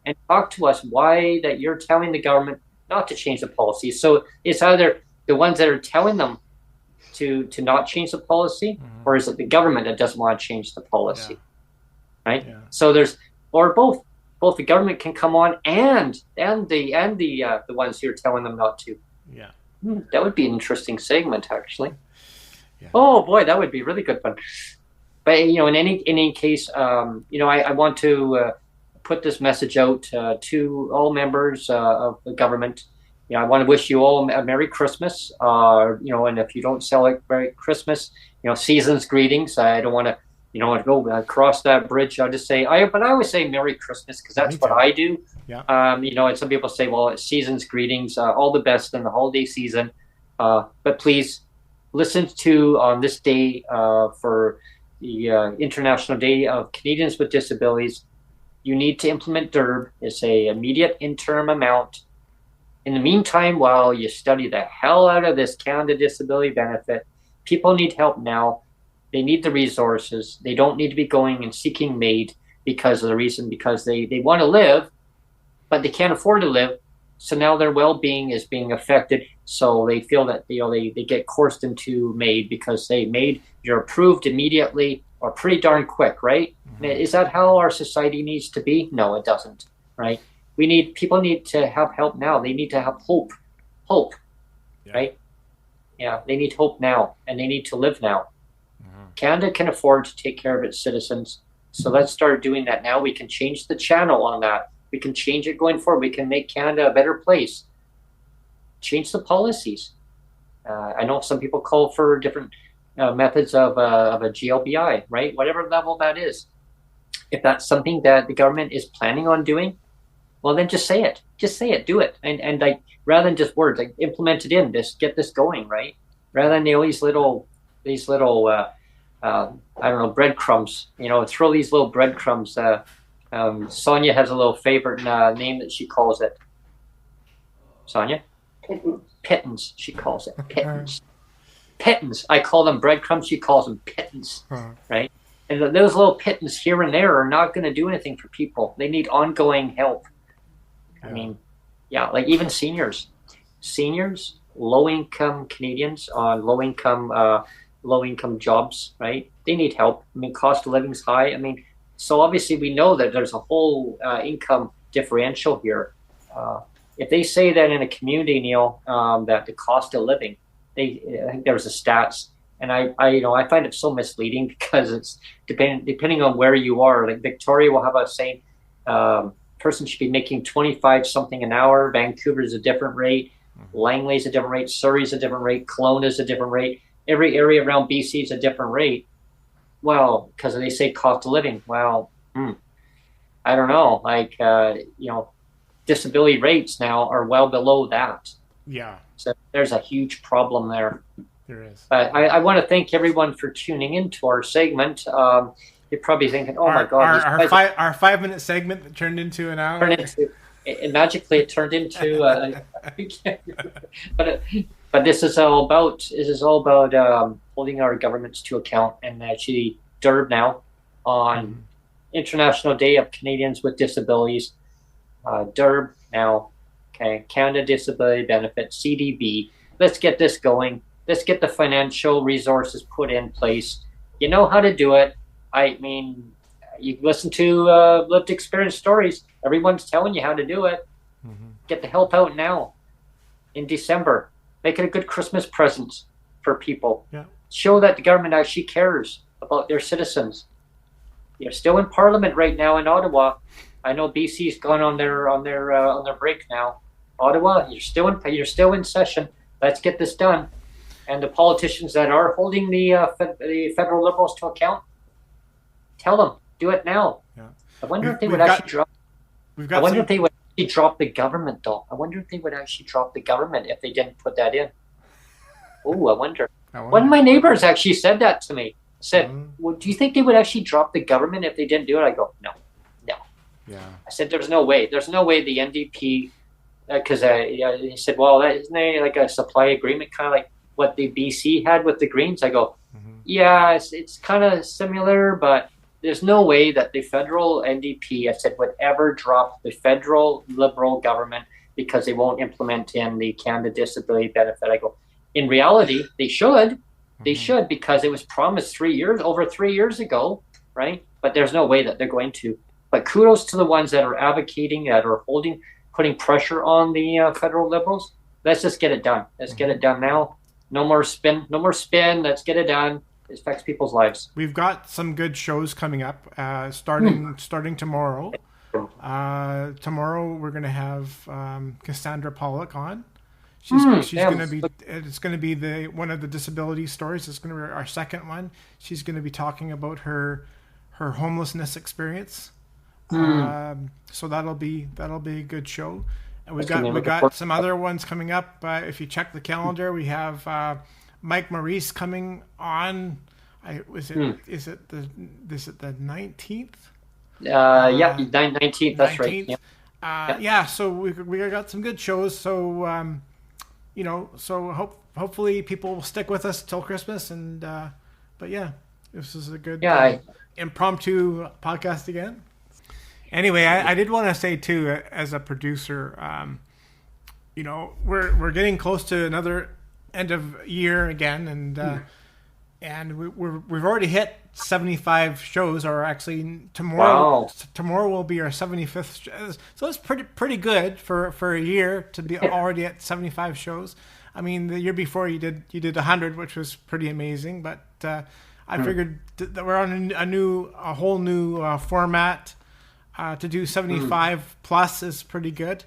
and talk to us why that you're telling the government not to change the policies. So it's either the ones that are telling them to not change the policy, or is it the government that doesn't want to change the policy? Right? Yeah. So there's, or both the government can come on and the ones who are telling them not to. Yeah. That would be an interesting segment, actually. Yeah. Oh boy, that would be really good fun. But in any case, I want to put this message out to all members of the government. I want to wish you all a Merry Christmas. And if you don't celebrate Christmas, season's greetings. I don't want to, go across that bridge. I'll just say, but I always say Merry Christmas because that's what I do. Yeah. And some people say, well, it's season's greetings. All the best in the holiday season. But please listen to on this day for International Day of Canadians with Disabilities, you need to implement DERB. It's a immediate interim amount. In the meantime, while you study the hell out of this Canada Disability Benefit, people need help now. They need the resources. They don't need to be going and seeking MAID because they want to live, but they can't afford to live. So now their well-being is being affected. So they feel that they get coursed into MAID because you're approved immediately or pretty darn quick, right? Mm-hmm. Is that how our society needs to be? No, it doesn't, right? People need to have help now. They need to have hope, yeah. Right? Yeah, they need hope now, and they need to live now. Mm-hmm. Canada can afford to take care of its citizens, so let's start doing that now. We can change the channel on that. We can change it going forward. We can make Canada a better place. Change the policies. I know some people call for different methods of a GLBI, right? Whatever level that is. If that's something that the government is planning on doing, well, then just say it. Just say it. Do it. And like, rather than just words, like implement it in. Just get this going, right? Rather than these little I don't know, breadcrumbs. Throw these little breadcrumbs. Sonia has a little favorite name that she calls it. Sonia? Pittance, she calls it. Pittance. Pittance. I call them breadcrumbs. She calls them pittance, right? And those little pittance here and there are not going to do anything for people. They need ongoing help. Yeah. I mean, yeah, like even seniors, low-income Canadians on low-income jobs, right? They need help. I mean, cost of living is high. I mean, so obviously we know that there's a whole income differential here. If they say that in a community, Neil, that the cost of living, I think there was a stats, and I find it so misleading because it's depending on where you are. Like Victoria will have a saying, person should be making 25 something an hour. Vancouver is a different rate. Langley is a different rate. Surrey is a different rate. Kelowna is a different rate. Every area around BC is a different rate. Well, because they say cost of living. Well, I don't know. Like, disability rates now are well below that. Yeah. So there's a huge problem there. There is. But I want to thank everyone for tuning into our segment. You're probably thinking, "Oh my God!" Our 5-minute segment that turned into an hour. Magically, it turned into. But this is all about holding our governments to account, and actually DERB now on International Day of Canadians with Disabilities. DERB now, okay, Canada Disability Benefit, CDB. Let's get this going. Let's get the financial resources put in place. You know how to do it. I mean, you listen to lived experience stories. Everyone's telling you how to do it. Mm-hmm. Get the help out now. In December, make it a good Christmas present for people. Yeah. Show that the government actually cares about their citizens. You're still in Parliament right now in Ottawa. I know BC's gone on their break now. Ottawa, you're still in session. Let's get this done. And the politicians that are holding the federal Liberals to account, tell them, do it now. Yeah. I wonder if they would actually drop. I wonder if they would actually drop the government, though. I wonder if they would actually drop the government if they didn't put that in. Oh, I wonder. One of my neighbors actually said that to me. Said, "Well, do you think they would actually drop the government if they didn't do it?" I go, no. Yeah. I said, "There's no way. There's no way the NDP." Because he said, "Well, isn't there like a supply agreement, kind of like what the BC had with the Greens?" I go, "Yeah, it's kind of similar, but there's no way that the federal NDP," I said, "would ever drop the federal Liberal government because they won't implement in the Canada Disability Benefit." I go, "In reality, they should. They should, because it was promised over 3 years ago, right? But there's no way that they're going to." But kudos to the ones that are advocating, that are putting pressure on the federal Liberals. Let's just get it done. Let's get it done now. No more spin. Let's get it done. It affects people's lives. We've got some good shows coming up, starting tomorrow. Tomorrow we're going to have Cassandra Pollock on. She's going to be. It's going to be one of the disability stories. It's going to be our second one. She's going to be talking about her homelessness experience. So that'll be a good show. And we got some other ones coming up. If you check the calendar, we have Mike Maurice coming on Is it the 19th? Yeah, 19th. That's right. Yeah. So we got some good shows. So hopefully people will stick with us till Christmas. And but yeah, this is a good impromptu podcast again. Anyway, I did want to say too, as a producer, we're getting close to another end of year again, and we've already hit 75 shows, or actually tomorrow will be our 75th show. So it's pretty good for a year to be already at 75 shows. I mean, the year before you did 100, which was pretty amazing, but I figured that we're on a whole new format. To do 75 plus is pretty good.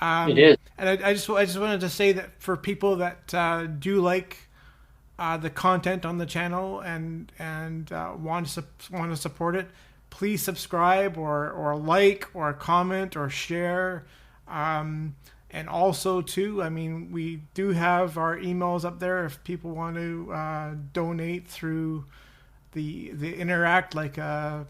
It is. And I just wanted to say that for people that do like the content on the channel and want to support it, please subscribe or like or comment or share. And also too, I mean, we do have our emails up there if people want to donate through the Interact, like the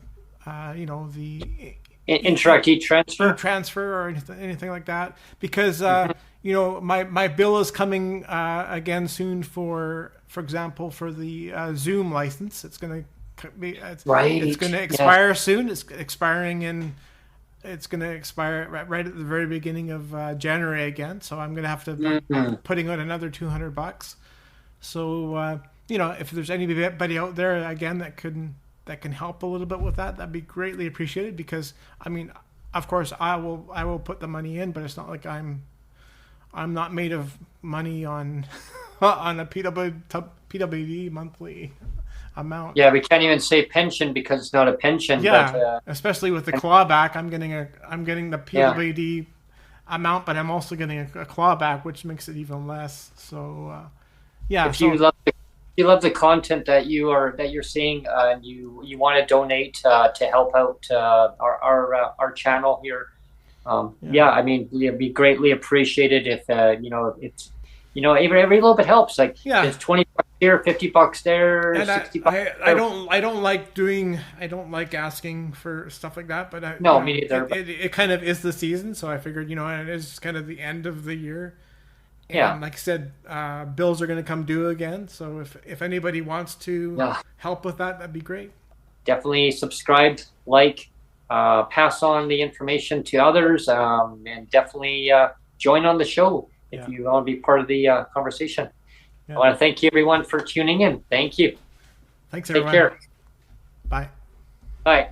Interact e-transfer or anything like that, because my bill is coming again soon for example for the Zoom license. It's going to expire soon. It's going to expire right at the very beginning of January again, so I'm going to have to be putting out another $200. So if there's anybody out there again that can help a little bit with that, that'd be greatly appreciated, because I mean, of course I will put the money in, but it's not like I'm not made of money on on a PWD monthly amount. Yeah, we can't even say pension because it's not a pension. Yeah, but, especially with the clawback, I'm getting the PWD amount, but I'm also getting a clawback, which makes it even less. So if you love the content that you're seeing, and you want to donate to help out our channel here, I mean, it'd be greatly appreciated if it's every little bit helps. Like there's $20 here, $50 there, and $60. I don't like asking for stuff like that, but me neither. It kind of is the season, so I figured it is kind of the end of the year. And like I said, bills are going to come due again. So if anybody wants to help with that, that'd be great. Definitely subscribe, pass on the information to others, and definitely join on the show if you want to be part of the conversation. I want to thank you, everyone, for tuning in. Thank you. Thanks, everyone. Take care. Bye. Bye.